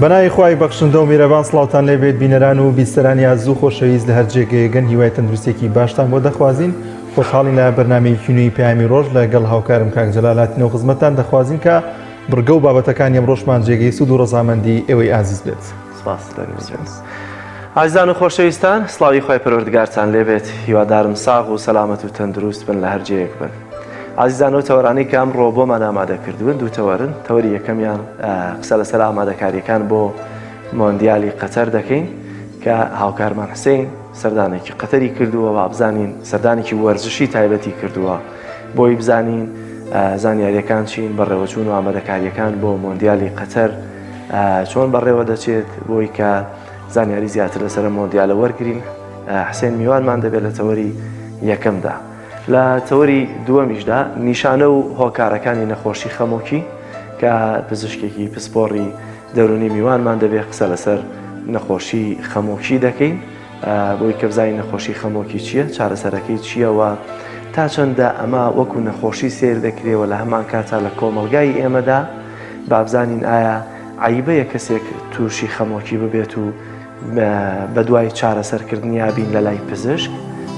بەناوی خوای بەخشندە و میرەبان سڵاوتان لێبێت بینەران و بیستەرانی ئازوو خۆشەویست لە هەر جێگەیەگەن هیوای تەندروستێکی باشتان بۆ دەخوازین. خۆشحاڵین لە بەرنامەیەکی نوێی پەیامی ڕۆژ لەگەڵ هاوکارم کاک جەلال هاتینەوە خزمەتتان دەخوازین کە بڕگە و بابەتەکانی ئەمڕۆژمان جێگەی سوود و ڕەزامەندی ئێوەی ئازیز بێت. ئازیزان و خۆشەویستان، سڵاوی خوای پەروەردگارتان لێبێت. هیوادارم ساغ و سەلامەت و تەندروست بن لە هەر جێیەک بن. ئازیزان و تەوەرانەی کە ئەمڕۆ بۆمان ئامادە کردوون دوو تەوەرن. تەوەری یەکەمیان قسە لەسەر ئامادەکاریەکان بۆ مۆندیالی قەتەر دەکەین کە هاوکارمان حسین سەردانێکی قەتەری کردووە و بزانین سەردانێکی وەرزشی تایبەتی کردووە بۆی بزانین زانیاریەکان چین، بەڕێوەچوون و ئامادەکاریەکان بۆ مۆندیالی قەتەر چۆن بەڕێوە دەچێت بۆی کە زانیاری زیاتر لەسەر مۆندیالە وەرگرین. حسین میوانمان دەبێت لە تەوەری یەکەمدا. لە تەوەری دووەمیشدا نیشانە و هۆکارەکانی نەخۆشی خەمۆکی کە پزیشکێکی پسپۆڕی دەرونی میوانمان دەبێت قسە لەسەر نەخۆشی خەمۆکی دەکەین بۆی کە بزانین نەخۆشی خەمۆکی چییە، چارەسەرەکەی چییەوە، تا چەندە ئەمە وەکو نەخۆشی سیر دەکرێەوە لە هەمان کاتا لە کۆمەلگای ئێمەدا با بزانین ئایا عیبەیە کەسێک تووشی خەمۆکی ببێت و بە دوای چارەسەرکردنی یابین لە لای پزیشک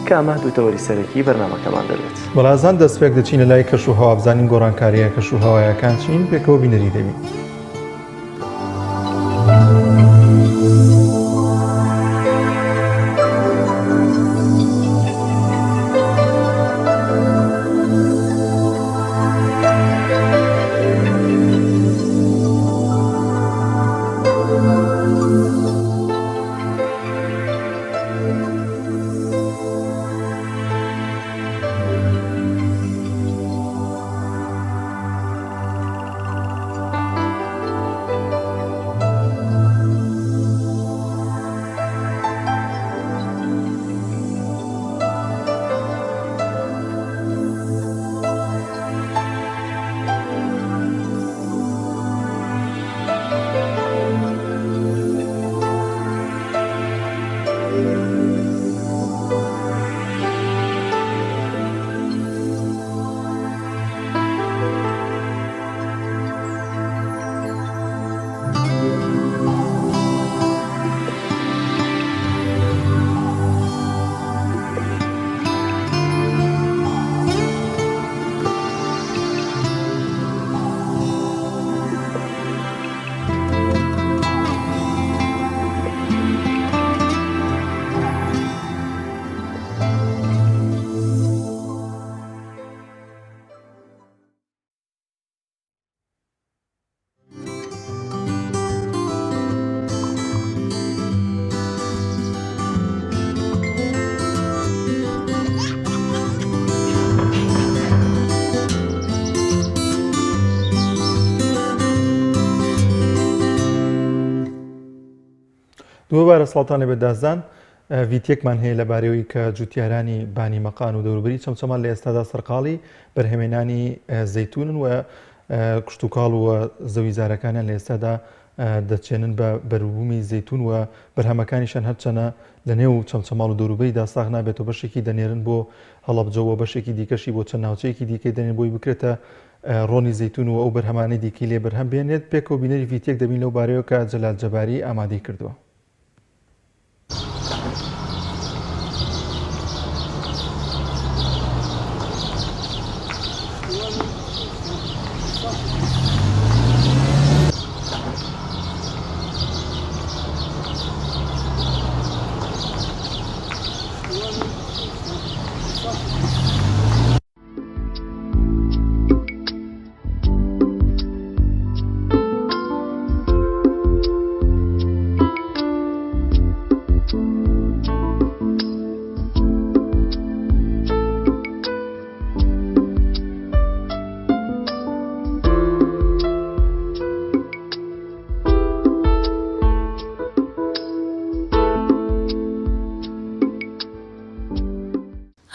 کە ئەمە دوو تەوەری سەرەکی بەرنامەکەمان دەبێت. بەڵازان دەستپێک دەچینە لای کەش و هەوا بزانین گۆڕانکاریە کەش و هەوایەکان چین پێکەوە بینەری دەبین. دووبارە سڵاتان لێبێت دازان. ڤیدیۆکمان هەیە لەبارەوەی کە جوتیارانی بانی مەقان و دەوروبەری چەمچەمان لە ئێستادا سەرقاڵی بەرهەمێنانی زەیتونن و کشتتوکاڵ و زەویزارەکانیان لە ئێستادا دەچێنن بە بەروبوومی زەیتون و بەرهەمەکانیشان هەرچەنە لە نێو چەمچەماڵ و دەوروبەریدا ساغ نابێتەوە بەشێکی دەنێرن بۆ هەڵەبجەوە بەشێکی دیکەشی بۆ چەند ناوچەیەکی دیکەی دەنێن بۆی بکرێتە ڕۆنی زەیتون و ئەو بەرهەمانەی دیکەی لێ بەرهەم بێنێت. پێکەوە بینەری ڤیدیۆک دەبین لەو بارەیەوە کە جەلال جەباری ئامادەی کردووە.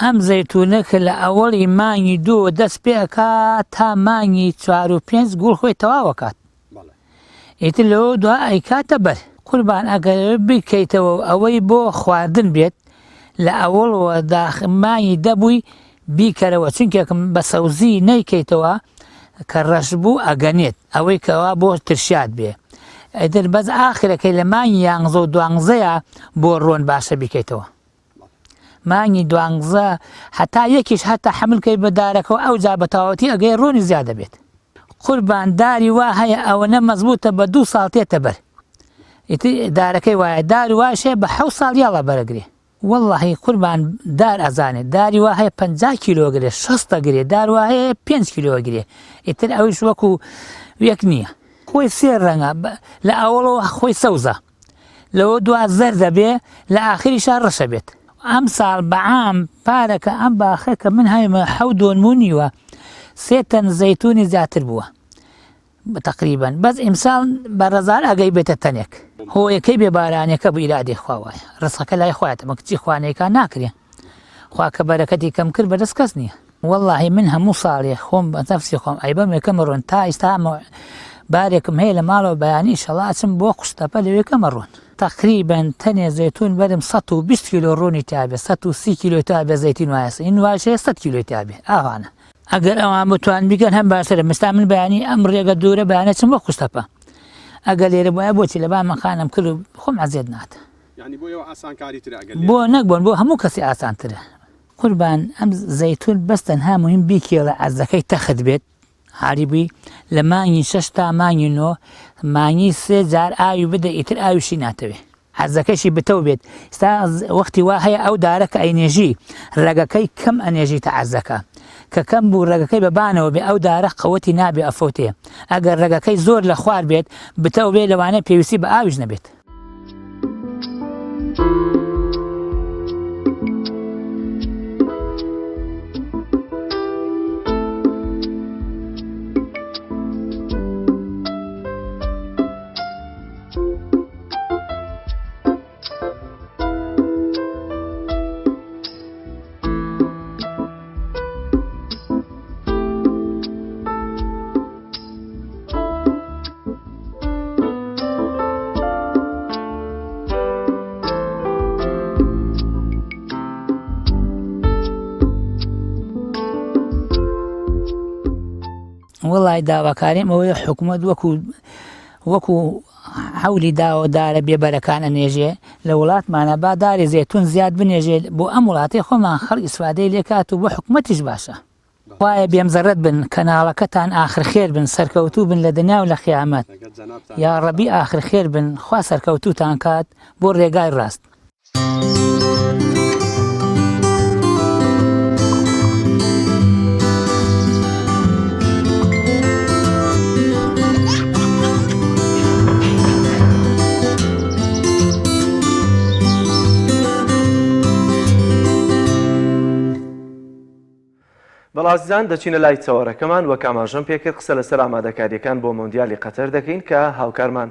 ئەم زەیتونە کە لە ئەوەڵی مانگی دووە دەست پێکات تا مانگی 4 و 5 گوڵ خۆی تەواوەکات. ئیتر لەوە دوا ئەیکاتە بەر قوربان ئەگەر بکەیتەوە ئەوەی بۆ خواردن بێت لە ئەوڵەوە داخمانی دەبووی بیکەرەوە چونکێکم بە سەوزی نەیکەیتەوە کە ڕەش بوو ئەگەنێت ئەوەی کەوا بۆ ترشات بێ ئەیتر بەس ئاخرەکەی لە مانگی 11 و 12 بۆ ڕۆن باشە بیکەیتەوە مانگی 12 هەتا یەکیش هەتا حملکەی بە دارەکەەوە ئەو جا بەتاوەتی ئەگەی ڕۆنی زیاد دەبێت قوربان داری وا هەیە ئەوەنە مەزبوطە بە 2 ساڵ تێتە بەر ئیتر دارەکەی وایە داری واشێ بە 7 ساڵ یاڵا بەرەگرێ واللهی قوربان دار ئەزانێت داری وا هەیە 50 کیلۆگرێ 60 گرێ دار وا هەیە 5 کیلۆگرێ ئیتر ئەویش وەکو یەک نییە خۆی سێ ڕەنگە لە ئەوڵەوە خۆی سەوزە لەوە دوا زەر دەبێ لە ئاخریشا ڕەشە بێت ئەم ساڵ بەعام پارەکە ئەم باخەکە من هەیمە 7 نیوە 3 تەن زەیتونی زیاتر بووە تقریبا بەس ئیمساڵ بە ڕەزار ئەگەی بێتە تەنێک هۆیەکەی بێبارانەکە بۆ ئیرادی خواوایە ڕستەکە لای خۆیتە مە کچی خوانەیەکان ناکرێ خوا کە بەرەکەتی کەم کرد بەدەست کەس نییە واللهی من هەموو ساڵێ خۆم بە نەفسی خۆم ئەیبەم یەکەمە ڕۆن تا ئێستا بارێکم هەیە لە ماڵەوە بەیانی شەڵاچم بۆ قوشتەپە لەوێکەمە ڕۆن تقریبا تەنێ زەیتون بەرم 120 کیلۆ ڕۆنی تابێ 130 کیلۆ تابێ زەیتون وایە این واشەیە 100 کیلۆ تابێ ئاوانە ئەگەر ئەوان بتوان بیگەن هەم باشترە مستا من بەیانی ئەم ڕێگە دوورە بەیانە چم بۆ قوشتەپە ئەگەر لێرە بۆیە بۆچی لە بامەخانم کرد و خۆم عەزیێت ناتە بۆ نەکبوون بۆ هەموو کەسی ئاسانترە قوربان ئەم زەیتون بەس تەنها مهم بیکێڵە عەرزەکەی تەخت بێت هاریبووی لە مانگی 6 تا مانگی 9 مانگی 3 جار ئاوی بدە ئیتر ئاویشی ناتەوێ عەرزەکەشی بتەو بێت ئێستا وەختی وا هەیە ئەو دارەکە ئەینێژی ڕێگەکەی کەم ئەنێژیتە عەرزەکە کە کەم بوو ڕێگەکەی بەبانەوە بێ ئەو دارە قەوەتی نابێ ئەفۆتێ ئەگەر ڕێگەکەی زۆر لە خوار بێت بتەو بێ لەوانەیە پێویستی بە ئاویش نەبێت وڵای داواکاریم ئەوەیە حکوومەت وەکو حولی داوەدارە بێبەرەکان ئەنێژێ لە وڵاتمانە با داری زەیتون زیاد بنێژێت بۆ ئەم وڵاتی خۆمان خەڵک ئیسفادەی لێکات و بۆ حکوومەتیش باشە وایە بێمزەڕەت بن کەناڵەکەتان ئاخر خێر بن سەرکەوتوو بن لە دنیا و لە خیامەت یا ڕەبی ئاخر خێر بن خوا سەرکەوتووتان کات بۆ ڕێگای ڕاست بەڵازیزان دەچینە لای چاوەڕەکەمان وەک ئاماژەم پێکرد قسە لەسەر ئامادەکاریەکان بۆ مۆندیالی قەتەر دەکەین کە هاوکارمان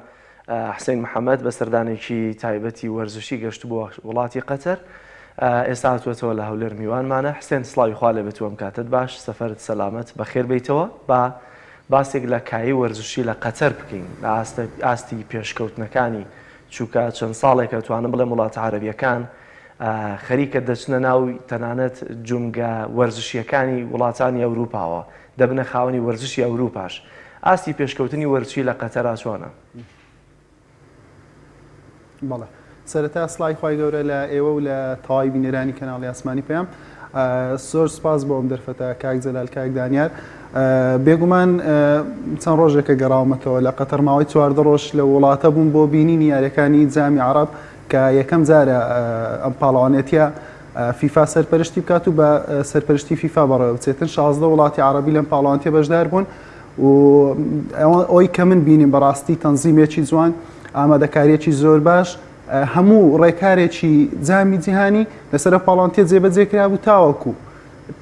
حسین محەممەد بە سەردانێکی تایبەتی وەرزشی گەشت بۆ وڵاتی قەتەر ئێستا هاتووەتەوە لە هەولێر میوانمانە حسێن سڵاوی خوا لێ بێت وەم کاتت باش سەفەرت سەلامەت بەخێر بیتەوە با باسێک لە کایی وەرزشی لە قەتەر بکەین لە ئاستی پێشکەوتنەکانی چووکە چەند ساڵێکە توانم بڵێ وڵاتە عەرەبیەکان خەریکە دەچنە ناوی تەنانەت جونگە وەرزشیەکانی وڵاتانی ئەوروپاوە دەبنە خاوەنی وەرزشی ئەوروپاش ئاستی پێشکەوتنی وەرزشی لە قەتەرا چۆنە؟ بەڵێ سەرەتا سڵای خوای گەورە لە ئێوە و لە تەواوی بینەرانی کەناڵی ئاسمانی پێم زۆر سپاس بۆ ئەم دەرفەتە کاک جەلال کاک دانیار بێگومان چەند ڕۆژێکە گەڕاومەتەوە لە قەتەر ماوەی 14 ڕۆژ لە وڵاتە بووم بۆ بینینی یاریەکانی جامی عەرەب کە یەکەم جارە ئەم پاڵەوانێتیە فیفا سەرپەرشتی بکات و بە سەرپەرشتی فیفا بەڕێوە بچێتن 16 وڵاتی عەرەبی لەم پاڵەوانێتیە بەشدار بوون و ئەوەی کە من بینیم بەڕاستی تەنزیمێکی جوان ئامادەکاریەکی زۆر باش هەموو ڕێکارێکی جامی جیهانی لەسەر پاڵەوانێتیە جێبەجێکرا بوو تاوەکو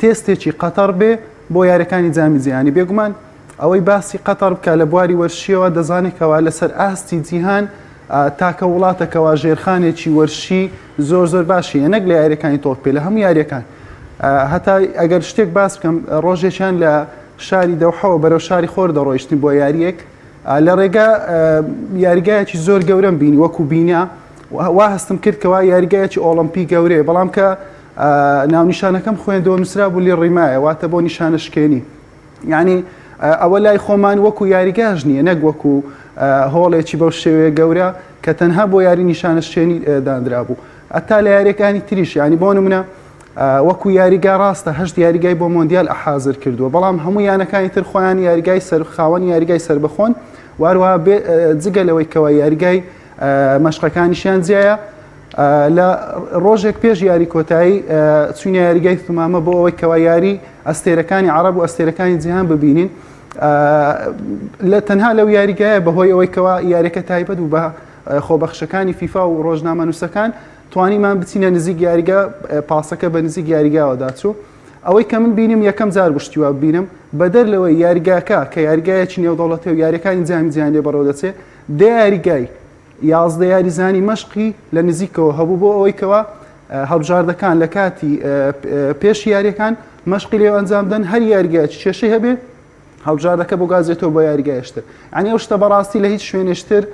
تێستێکی قەتەر بێ بۆ یاریەکانی جامی جیهانی بێگومان ئەوەی باسی قەتەر بکە لە بواری وەرشیەوە دەزانێتەوە لەسەر ئاستی جیهان تاکە وڵاتەکەەوە ژێرخانێکی وەرشی زۆر زۆر باشیە نەک لە یاریەکانی تۆپ پێ لە هەموو یاریەکان هەتا ئەگەر شتێک باس بکەم ڕۆژێکیان لە شاری دەوحەوە بەرەو شاری خۆر دەڕۆیشتین بۆ یاریەک لە ڕێگا یاریگایەکی زۆر گەورەم بینی وەکو بینیا وا هەستم کرد کەوا یاریگایەکی ئۆڵمپی گەورەیە بەڵام کە ناونیشانەکەم خوێندەوە نووسرا بوو لێ ڕیمایە واتە بۆ نیشانە شکێنی یعنی ئەوە لای خۆمان وەکو یاریگاژ نییە نەک وەکو هۆڵێکی بەو شێوەیە گەورە کە تەنها بۆ یاری نیشانەشێنی دانرا بوو ئەتا لە یاریەکانی تریش ینی بۆ نمونە وەکو یاریگا ڕاستە هەشت یاریگای بۆ مۆندیال ئەحازر کردووە بەڵام هەموو یانەکانی تر خۆیان یاریگای خاوەنی یاریگای سربەخۆن واروها جگە لەوەی کەوە یاریگای مەشقەکانیشیان جیایە لە ڕۆژێک پێش یاری کۆتایی چوینە یاریگای تمامە بۆ ئەوەی کەوا یاری ئەستێرەکانی عەرەب و ئەستێرەکانی جیهان ببینین لە تەنها لەو یاریگایە بەهۆی ئەوەی کەوا یاریەکە تایبەت و بە خۆبەخشەکانی فیفا و ڕۆژنامەنووسەکان توانیمان بچینە نزیک یاریگا پاسەکە بە نزیک یاریگاوە داچوو ئەوەی کە من بینم یەکەم جار بشتیوە ببینم بەدەر لەوەی یاریگاکە کە یاریگایەکی نێودەوڵەتیە و یاریەکانی جامی جیهان لێ بەڕێوە دەچێت دێ یاریگای 11 یاریزانی مەشقی لە نزیکەوە هەبوو بۆ ئەوەی کەوا هەڵبژاردەکان لە کاتی پێش یاریەکان مەشقی لێ ئەنجام بدەن هەر یاریگایەکی کێشەی هەبێ هەڵبژاردەکە بۆ گازێتەوە بۆ یاریگایشتر ئەنی ئەو شتە بەڕاستی لە هیچ شوێنێشتر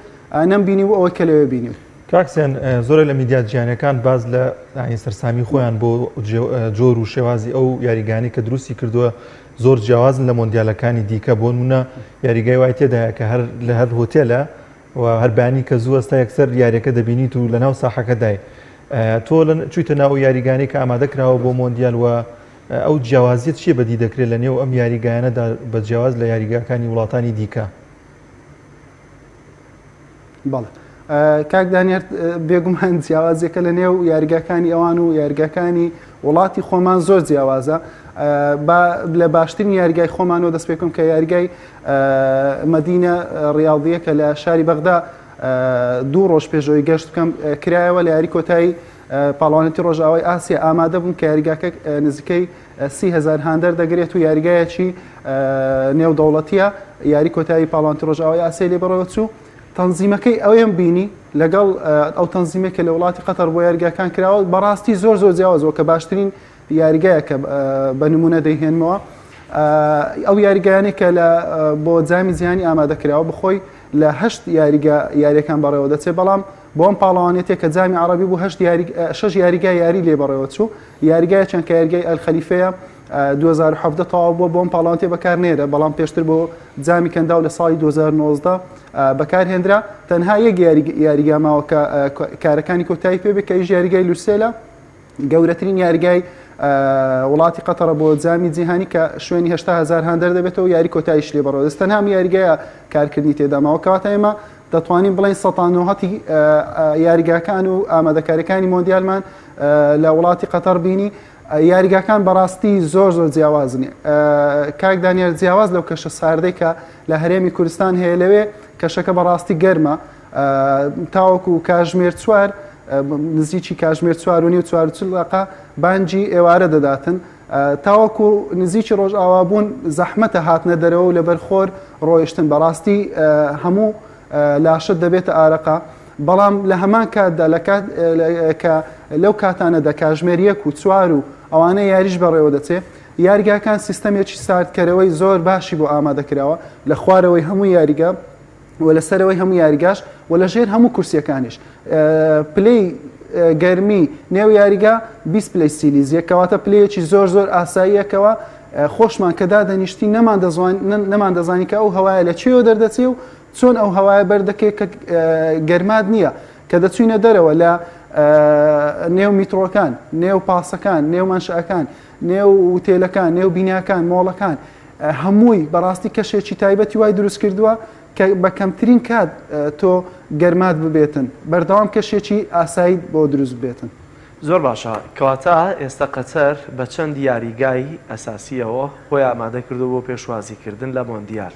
نەمبینی و ئەوە کە لەوێ بینیم کاکسیان زۆرە لە میدیا جیهانیەکان باز لە سەرسامی خۆیان بۆ جۆر و شێوازی ئەو یاریگانی کە دروستی کردووە زۆر جیاوازن لە مۆندیالەکانی دیکە بۆ نمونە یاریگای وای تێدایە کە لە هەر هۆتێلە و هەر بەیانی کە زوو ئەستا یەکسەر یاریەکە دەبینیت و لە ناو ساحەکەدای تۆ چوویتە ناو یاریگانی کە ئامادە کراوە بۆ مۆندیال و ئەو جیاوازیت چیە بەدی دەکرێت لە نێو ئەم یاریگایانەدا بە جیاواز لە یاریگاکانی وڵاتانی دیکە بەڵێ کاک دانیار بێگومان جیاوازیەکە لە نێو یاریگاکانی ئەوان و یاریگاکانی وڵاتی خۆمان زۆر جیاوازە لە باشترین یاریگای خۆمانەوە دەست پێکەم کە یاریگای مەدینە ڕیاڵدیە کە لە شاری بەغدا 2 ڕۆژ پێشەوەی گەشت بکەم کرایەوە لە یاری کۆتایی پاڵەوانێتی ڕۆژاوای ئاسیا ئامادە بوون کە یاریگاکە نزیکەی 30,000 هاندەر دەگرێت و یاریگایەکی نێودەوڵەتیە یاری کۆتایی پاڵەوانێتی ڕۆژاوای ئاسیا لێ بەڕێوە چوو تەنزیمەکەی ئەوێم بینی لەگەڵ ئەو تەنزیمێکە لە وڵاتی قەتەر بۆ یاریگاکان کراوە بەڕاستی زۆر جیاوازەوە کە باشترین یاریگایە کە بە نمونە دەیهێنمەوە ئەو یاریگایانێک کە بۆ جامی جیهانی ئامادەکراوە بخۆی لە 8 یاریەکان بەڕێوە دەچێت بەڵام بۆم پاڵەوانێتێک کە جامی عەرەبی بوو 6 یاریگای یاری لێ بەڕێوە چوو یاریگای چەند کە یاریگای ئەلخەلیفەیە 2017 تەواو بووە بۆم پاڵەوانێتێ بەکار نێرە بەڵام پێشتر بۆ جامی کەنداو لە ساڵی 2019 بەکارهێنرا تەنها یەک یاریگا ماوە کە کارەکانی کۆتایی پێ بێت کە ئیش یاریگای لوسێلە گەورەترین یاریگای وڵاتی قەتەرە بۆ جامی جیهانی کە شوێنی 8,000 هاندەر دەبێتەوە یاری کۆتاییش لێ بەڕێوە دەست تەنها یاریگایە کارکردنی تێداماوە کەواتە ئێمە دەتوانین بڵین 190 یاریگاکان و ئامادەکاریەکانی مۆندیالمان لە وڵاتی قەتەر بینی یاریگاکان بەڕاستی زۆر جیاوازن کاک دانیار جیاواز لەو کەشە ساردەی کە لە هەرێمی کوردستان هەیە لەوێ کەشەکە بەڕاستی گەرمە تاوەکو کاژمێر 4 نزیکی کاژمێر 4.5 بانجی ئێوارە دەداتن تاوەکو نزیکی ڕۆژ ئاوابوون زەحمەتە هاتنە دەرەوە و لەبەرخۆر ڕۆیشتن بەڕاستی هەموو لاشت دەبێتە ئارەقا بەڵام لە هەمان کاتدا کە لەو کاتانەدا کاژمێر 1 و 4 و ئەوانە یاریش بەڕێوە دەچێت یاریگاکان سیستەمێکی ساردکەرەوەی زۆر باشی بۆ ئامادەکراوە لە خوارەوەی هەموو یاریگا و لەسەرەوەی هەموو یاریگاش و لە ژێر هەموو کورسیەکانیش پلەی گەرمی نێو یاریگا 20 پلەی سیلیزیە کەواتە پلەیەکی زۆر ئاساییەکەوە خۆشمان کە دادەنیشتی نەمان دەزانی کە ئەو هەوایە لە چێوە دەردەچێ و چۆن ئەو هەوایە بەردەکەی کە گەرماد نییە کە دەچوینە دەرەوە لە نێو میترۆکان نێو پاسەکان نێو مانشەکان نێو وتێلەکان نێو بیناکان مۆڵەکان هەمووی بەڕاستی کەشێکی تایبەتی وای دروست کردووە کە بە کەمترین کات تۆ گەرمات ببێتن بەردەوام کەشێکی ئاسایی بۆ دروست بێتن زۆر باشە کەواتە ئێستا قەتەر بە چەند یاریگای ئەساسیەوە خۆی ئامادە کردو بۆ پێشوازیکردن لە مۆندیال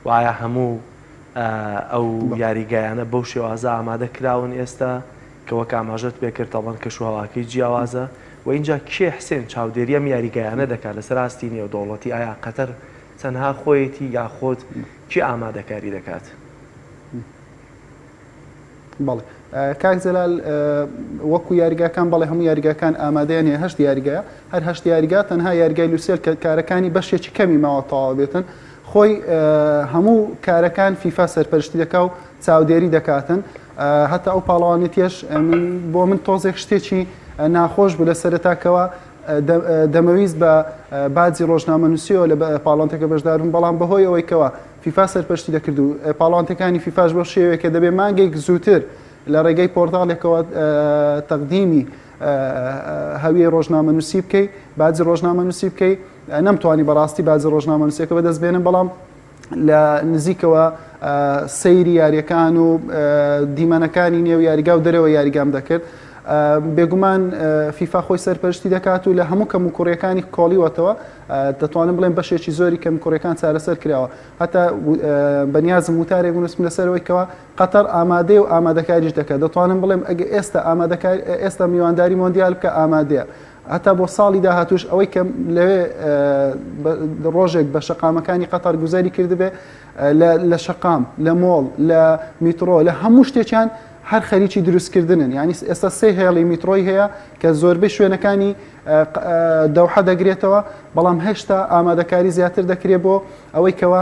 وایە هەموو ئەو یاریگایانە بەو شێوازە ئامادە کراون ئێستا کە وەک ئاماژەت پێکرد تەڵەن کەشوهەواکەی جیاوازە و اینجا کێ حسێن چاودێری ئەم یاریگایانە دەکات لەسەر ئاستی نێودەوڵەتی ئایا قەتەر چەندها خۆیەتی یاخۆت کی ئامادەکاری دەکات؟ بەڵێ کاک جەلال وەکو یاریگاکان بەڵێ هەموو یاریگاکان ئامادەیان هەیە 8 یاریگایە هەر 8 یاریگا تەنها یاریگای لوسێل کە کارەکانی بەشێکی کەمی ماوە تەواو بێتن خۆی هەموو کارەکان فیفا سەرپەرشتی دەکا و چاودێری دەکاتن هەتا ئەو پاڵەوانێتیش بۆ من تۆزێک شتێکی ناخۆش بوو لە سەرەتاکەوە دەمەویست بە باجی ڕۆژنامەنووسیەوە لە پاڵۆنتێکە بەشداربوون بەڵام بەهۆی ئەوەی کەوە فیفا سەرپەرشتی دەکرد و پاڵۆنتەکانی فیفاش بۆ شێوەیە کە دەبێت مانگێک زووتر لە ڕێگەی پۆرتاڵێکەوە تەقدیمی هەویە ڕۆژنامەنووسی بکەیت باجی ڕۆژنامەنووسی بکەیت نەمتوانی بەڕاستی باجی ڕۆژنامەنووسیەکە بەدەستبێنن بەڵام لە نزیکەوە سەیری یاریەکان و دیمەنەکانی نێو یاریگا و دەرەوە یاریگام دەکرد بێگومان فیفا خۆی سەرپەرشتی دەکات و لە هەموو کەم و کوڕیەکانی کۆڵیوەتەوە دەتوانم بڵێن بەشێکی زۆری کەم کوڕەکان چارەسەر کراوە هەتا بەنیازم وتارێک ونووسم لەسەرەوەیکەوە قەتەر ئامادەی و ئامادەکاریش دەکات دەتوانم بڵێم ئەگە ئێستا میوانداری مۆندیال بکە ئامادەیە هەتا بۆ ساڵی داهاتوش ئەوەی کە لەوێ ڕۆژێک بە شەقامەکانی قەتەر گوزاری کردبێ لە شەقام لە مۆڵ لە میترۆ لە هەموو شتێکیان هەر خەریکی دروستکردنن یعنی ئێستا سێ هێڵی میترۆی هەیە کە زۆربەی شوێنەکانی دەوحە دەگرێتەوە بەڵام هێشتا ئامادەکاری زیاتر دەکرێت بۆ ئەوەی کەوە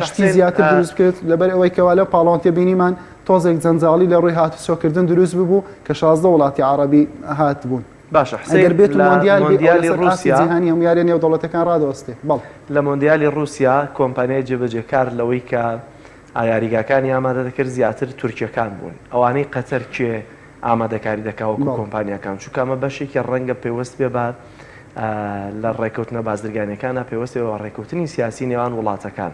شتی زیاتر دروست کرد لەبەر ئەوەی کەوا لە پاڵۆنتێ بینیمان تۆزێک جەنجاڵی لە ڕووی هاتوچۆکردن دروست ببوو کە 16 وڵاتی عەرەبی هات بوون باشە ئەگەر بێت مۆندیالی رووسیا جیهانی هەمویاری نێو دەوڵەتەکان ڕادەوەستێ بەڵ لە مۆندیالی رووسیا کۆمپانیای جێبەجێکار لەوەی کە یاریگاکانی ئامادە دەکرد زیاتر تورکیەکان بوون ئەوانەی قەتەر کێ ئامادەکاری دەکاوەکو کۆمپانیەکان چونکەمە بەشێکی ڕەنگە پێوەست بێ بعد لە ڕێکەوتنە بازرگانیەکانە پێوەستەوە ڕێکەوتنی سیاسی نێوان وڵاتەکان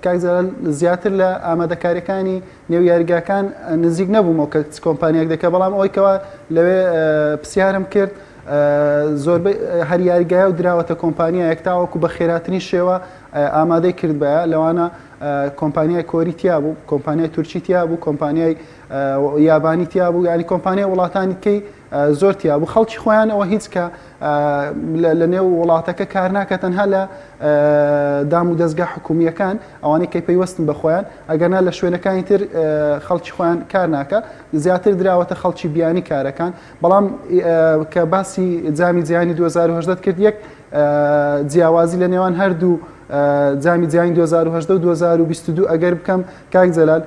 کاکزەرە زیاتر لە ئامادەکاریەکانی نێو یاریگاکان نزیک نەبوومەوە کە کۆمپانیەک دەکە بەڵام ئەوەی کەوا لەوێ پرسیارم کرد زۆربەی هەر یاریگایە و دراوەتە کۆمپانیا یەکتاوەکو بە خێراتنی شێوە ئامادەی کرد بە لەوانە کۆمپانیای کۆری تیا بوو کۆمپانیای تورکی تیا بوو کۆمپانیای یابانی تیا بوو ینی کۆمپانیای وڵاتانی کەی زۆر تیا بوو خەڵکی خۆیان ئەوە هیچ کە لە نێو وڵاتەکە کار ناکە تەنها لە دام و دەستگا حکومیەکان ئەوانەی کەی پەیوەستن بە خۆیان ئەگەرنا لە شوێنەکانی تر خەڵکی خۆیان کار ناکە زیاتر دراوەتە خەڵکی بیانی کارەکان بەڵام کە باسی جامی جیهانی 2010 کرد یەک جیاوازی لە نێوان هەردوو جامی جیهانی 2010 و 2022 ئەگەر بکەم کاک جەلال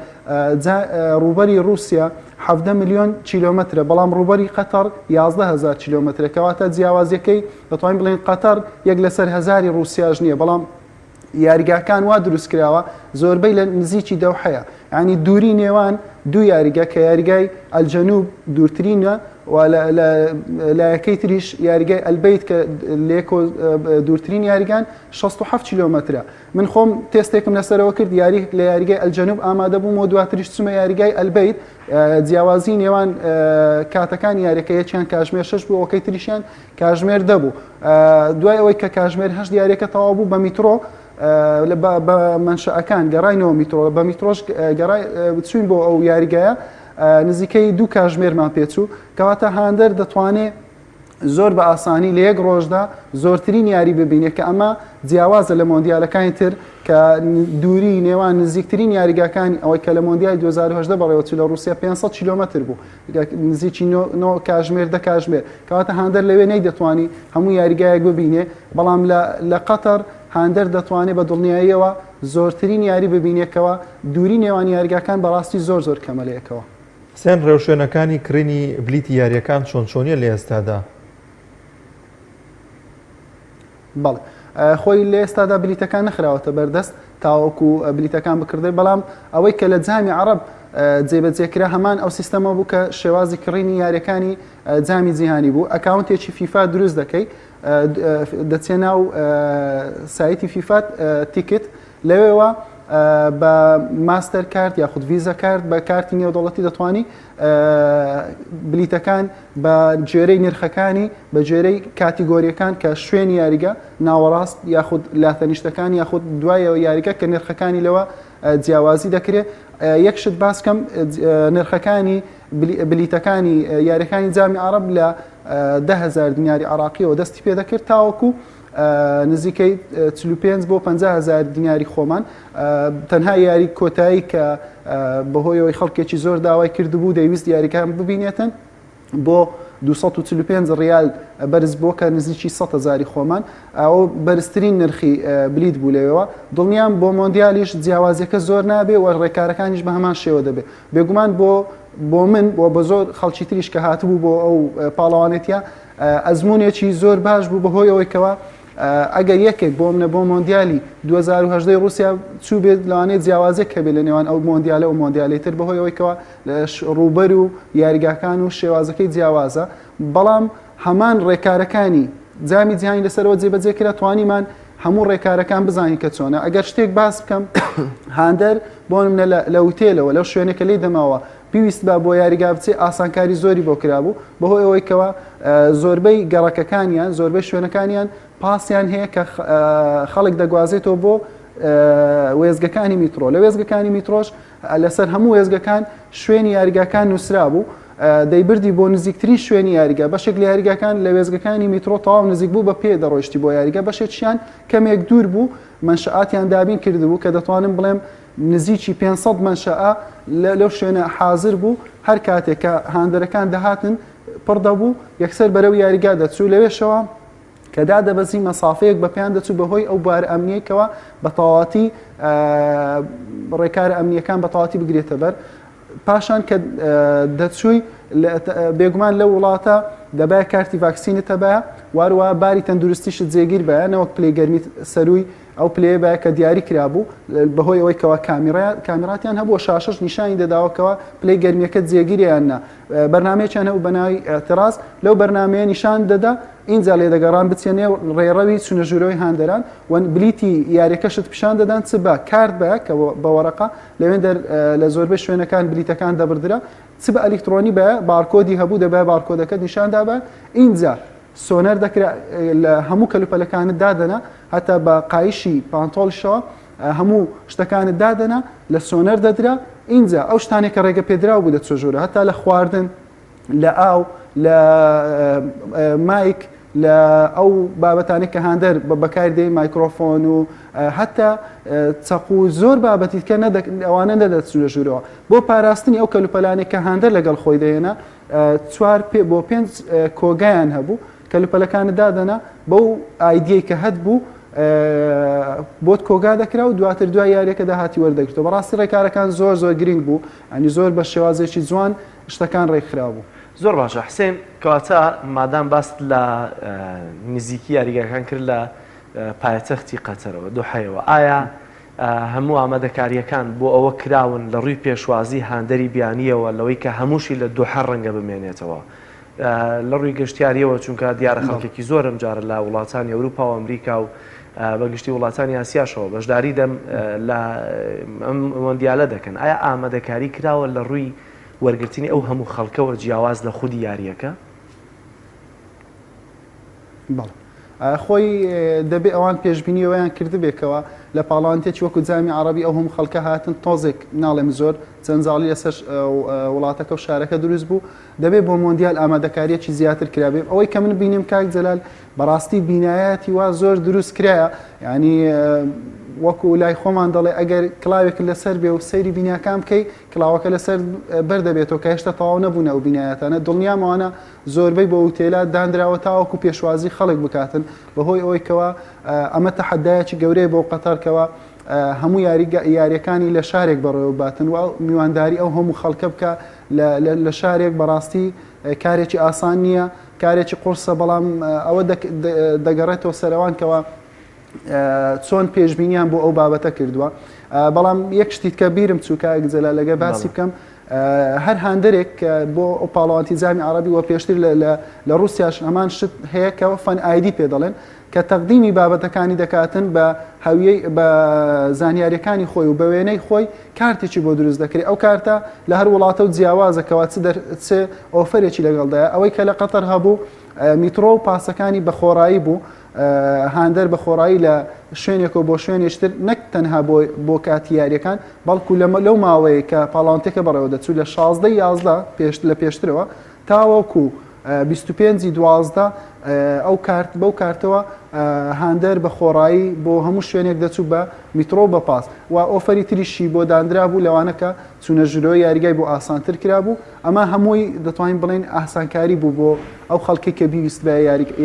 ڕووبەری رووسیا 17 ملیۆن کیلۆمەترە بەڵام ڕووبەری قەتەر 11,000 کیلۆمەترە کەواتە جیاوازیەکەی دەتوانین بڵێن قەتەر یەک لەسەر هەزاری رووسیاژ نییە بەڵام یاریگاکان وا دروست کراوە زۆربەی لە نزیکی دەوحەیە ینی دووری نێوان دوو یاریگا کە یاریگای ئەلجەنوب دوورترینە و لایەکەی تریش یاریگای ئەلبەیت کە لێکۆ دوورترین یاریگان 67 کیلۆمەترە من خۆم تێستێکم لەسەرەوە کرد یاری لە یاریگای ئەلجەنوب ئامادە بوومەوە دواتریش چوومە یاریگای ئەلبەیت جیاوازی نێوان کاتەکان یاریەکەیەکیان کاژمێر 6 بوو ئەوکەی تریشیان کاژمێر دەبوو دوای ئەوەی کە کاژمێر 8 یاریەکە تەواو بوو بە میترۆ بە منشەکان گەڕاینەوە میترۆ بە میترۆش گەڕای بچوین بۆ ئەو یاریگایە نزیکەی دوو کاژمێرمان پێچوو کەواتە هاندەر دەتوانێت زۆر بە ئاسانی لە یەک ڕۆژدا زۆرترین یاری ببینێت کە ئەمە جیاوازە لە مۆندیالەکانی تر کە دووری نێوان نزیکترین یاریگاکانی ئەوەی کە لە مۆندیال 2010 بەڕێوەچوو لە رووسیا 500 کیلۆمەتر بوو نزیکی 9 کاژمێر 10 کاژمێر کەواتە هاندەر لەوێ نەیدەتوانی هەموو یاریگایەک ببینێ بەڵام لە قەتەر هاندەر دەتوانێت بە دڵنیاییەوە زۆرترین یاری ببینێکەوە دووری نێوان یاریگاکان بەڕاستی زۆر زۆر کەمەلەیەکەوە سێن ڕێوشوێنەکانی کڕینی بلیتی یاریەکان چۆنچۆنیە لە ئێستادا بەڵێ خۆی لە ئێستادا بلیتەکان نەخراوەتە بەردەست تاوەکو بلیتەکان بکردێ بەڵام ئەوەی کە لە جامی عەرەب جێبەجێکرا هەمان ئەو سیستەمە بوو کە شێوازی کڕینی یاریەکانی جامی جیهانی بوو ئەکاونتێکی فیفا دروست دەکەی دەچێ ناو سایتی فیفات تیکت لەوێەوە بە ماستەر کارت یاخود ڤیزە کارت بە کارتی نێودەوڵەتی دەتوانی بلیتەکان بە جێرەی نرخەکانی بە جێرەی کاتیگۆریەکان کە شوێنی یاریگە ناوەڕاست یاخود لاتەنیشتەکان یاخود دوایەوە یاریگە کە نرخەکانی لەوە جیاوازی دەکرێت یەکشت باسکەم نرخەکانی بلیتەکانی یاریەکانی جامی عەرەب لە 10,000 دیناری عراقیەوە دەستی پێ دەکرد تاوەکو نزیکەی 45 بۆ 50,000 دیناری خۆمان تەنها یاری کۆتایی کە بەهۆیەوەی خەڵکێکی زۆر داوای کردبوو دەیویست یاریەکان ببینێتن بۆ 245 ریال بەرز بۆ کە نزیکی 100,000 خۆمان ئەو بەرزترین نرخی بلیت بوو لەوێەوە دڵنیام بۆ مۆندیالیش جیاوازیەکە زۆر نابێ و ڕێکارەکانیش بە هەمان شێوە دەبێت بێگومان بۆ من بۆ زۆر خەڵکی تریش کە هاتبوو بۆ ئەو پاڵەوانێتە ئەزمونێکی زۆر باش بوو بەهۆی ئەوەیەوە ئەگەر یەکێک بۆ منە بۆ مۆندیالی 2010 رووسیا چوو بێت لەوانێت جیاوازێک کە بێ لە نێوان ئەو مۆندیالە و مۆندیالی تر بەهۆی ئەوەیەوە ڕووبەر و یاریگاکان و شێوازەکەی جیاوازە بەڵام هەمان ڕێکارەکانی جامی جیهانی لەسەرەوە جێبەجێ کرا توانیمان هەموو ڕێکارەکان بزانین کە چۆنە ئەگەر شتێک باس بکەم هاندەر بۆ منە لە وتێلەوە لەو شوێنێکە لی دەماوە پێویست بە بۆ یاریگا بچێ ئاسانکاری زۆری بۆ کرابوو بەهۆی ئەوەیەوە زۆربەی گەڕەکەکانیان زۆربەی شوێنەکانیان پاسیان هەیە کە خەڵک دەگوازێتەوە بۆ وێزگەکانی میترۆ لە وێزگەکانی میترۆش لەسەر هەموو وێزگەکان شوێنی یاریگاکان نووسرا بوو دەیبردی بۆ نزیکترین شوێنی یاریگا بەشێک لە یاریگاکان لە وێزگەکانی میترۆ تەواو نزیک بوو بە پێ دەڕۆیشتی بۆ یاریگا بەشێکیان کەمێک دوور بوو منشعاتیان دابین کردبوو کە دەتوانم بڵێم نزیکی 500 منشعە لەو شوێنە حاضر بوو هەر کاتێک کە هاندەرەکان دەهاتن پڕ دەبوو یەکسەر بەرەو یاریگا دەچوو لەوێشەوە کەدا دەبەزی مەسافەیەک بە پێیان دەچوو بەهۆی ئەو بارە ئەمنیەکەوە بە تەواتی ڕێکارە ئەمنیەکان بە تەواتی بگرێتە بەر پاشان کە دەچووی بێگومان لە وڵاتە دەبای کارتی ڤاکسینت هەبایە واروە باری تەندروستیشت جێگیر بایە نەوەک پلەی سەروی ئەو پلێ بایە کە دیاری کرابوو بەهۆی ئەوەی کەەوە کامیراتیان هەبووە شاشش نیشانی دەداوەکەوە پلەی گەرمیەکە جێگیریاننا بەرنمەیەکیان هەبوو بەناوی ئەتراز لەو بەرنمەیە نیشان دەدا اینجا لێ دەگەڕان بچێنێ ڕێڕەوی چونەژورەوەی هاندەران و بلیتی یاریەکەشت پیشان دەدان چ بە کارت بە کە بە وەرەقا لەوێن لە زۆربەی شوێنەکان بلیتەکان دەبردرا چ بە ئەلیکترۆنی بە بارکۆدی هەبوو دەبێ بارکۆدەکە نیشاندا بە اینجا سۆنەر دەکرا لە هەموو کەلوپەلەکانت دادەنا هەتا بە قایشی پانتۆڵشەوە هەموو شتەکانت دادەنا لە سۆنەر دەدرا اینجا ئەو شتانێک کە ڕێگە پێدراو بوو دەچۆژۆرە هەتا لە خواردن لە ئاو لە مایک لە ئەو بابەتانی کە هاندەر بە بەکاردەی مایکرۆفۆن و هەتا چەق و زۆر بابەتیت کە ئەوانە نەدەچونە ژوورەوە بۆ پاراستنی ئەو کەلوپەلانێک کە هاندەر لەگەڵ خۆی دەهێنا 4 بۆ 5 کۆگایان هەبوو کەلوپەلەکانت دادەنا بەو ئایدیەی کە هەت بوو بۆت کۆگا دەکرا و دواتر دوای یاریەکە داهاتی وەردەگرێتەوە بەڕاستی ڕێکارەکان زۆر گرنگ بوو ئەنی زۆر بە شێوازێکی جوان شتەکان ڕێکخرا بوو. زۆر باشە حسێن کەواتە مادام باست لە نزیکی یاریگەکان کرد لە پایتەختی قەتەرەوە دوحەیەوە ئایا هەموو ئامادەکاریەکان بۆ ئەوە کراون لە ڕووی پێشوازی هاندەری بیانیەوە لەوەی کە هەمووشی لە دوحە ڕەنگە بمێنێتەوە لە ڕووی گەشتیاریەوە چونکە دیارە خەڵکێکی زۆرم جارە لە وڵاتانی ئەوروپا و ئەمریکا و بەگشتی وڵاتانی ئاسیاشەوە بەشداری دەم لە مۆندیالە دەکەن ئایا ئامادەکاری کراوە لە ڕووی وەرگرتنی ئەو هەموو خەڵکەوە جیاواز لە خودی یاریەکە؟ خۆی دەبێ ئەوان پێشبینیەوەیان کردبێکەوە لە پاڵانتێکی وەکو جامی عربی ئەو هەموو خەڵکە هاتن تۆزێک ناڵێم زۆر چەندزاڵی لەسەر وڵاتەکە و شارەکە دروست بوو دەبێت بۆ مۆندیال ئامادەکاریەکی زیاتر کرابێ ئەوەی کە من بینیم کاک جەلال بەڕاستی بینایەتی وا زۆر دروست کرایە ینی وەکو لای خۆمان دەڵێ ئەگەر کلااوێک لەسەر بێ و سەیری بینیاکان بکەی کلااوەکە لەسەر بەردەبێتەوە کە هێشتا تەواو نەبوونە و بینایەتانە دڵنیامەوانە زۆربەی بۆ وتێلا دانراوە تاوەکو پێشوازی خەڵک بکاتن بەهۆی ئەوەی کەوە ئەمە تەحەدایەکی گەورەیە بۆ قەتەرکەوە هەموو یاریەکانی لە شارێک بەڕێوە باتن و میوانداری ئەو هەموو خەڵکە بکە لە شارێک بەڕاستی کارێکی ئاسان نییە کارێکی قورسە بەڵام ئەوە دەگەڕێتەوە سەرەوان کەوە چۆن پێشبینیان بۆ ئەو بابەتە کردووە بەڵام یەک شتیت کە بیرم چووکە گزەلا لەگە باسی بکەم هەر هاندەرێک بۆ ئەو پاڵەوانتی جامی عربی وە پێشتر لە رووسیاش هەمان شت هەیە کەەوە فەن ئایدی پێ دەڵێن کە تەقدیمی بابەتەکانی دەکاتن بە زانیاریەکانی خۆی و بە وێنەی خۆی کارتێکی بۆ دروست دەکرێت ئەو کارتە لە هەر وڵاتە و جیاوازەکەوە چ ئۆفەرێکی لەگەڵدایە ئەوەی کە لە قەتەر هەبوو میترۆ و پاسەکانی بە خۆڕایی بوو هاندەر بە خۆڕایی لە شوێنێکەوە بۆ شوێنێشتر نەک تەنها بۆ کاتی یاریەکان بەڵکو لەو ماوەیە کە پاڵانتێکە بەڕێوە دەچوو لە 16 لە پێشترەوە تاوەکو 25/12 بەو کارتەوە هاندەر بە خۆڕایی بۆ هەموو شوێنێک دەچوو بە میترۆ بە پاس و ئۆفەری تریشی بۆ دانرا بوو لەوانەکە چونە ژورۆی یاریگای بۆ ئاسانتر کرابوو ئەمە هەمووی دەتوانین بڵێن ئاسانکاری بوو بۆ ئەو خەڵکی کە بیویست بە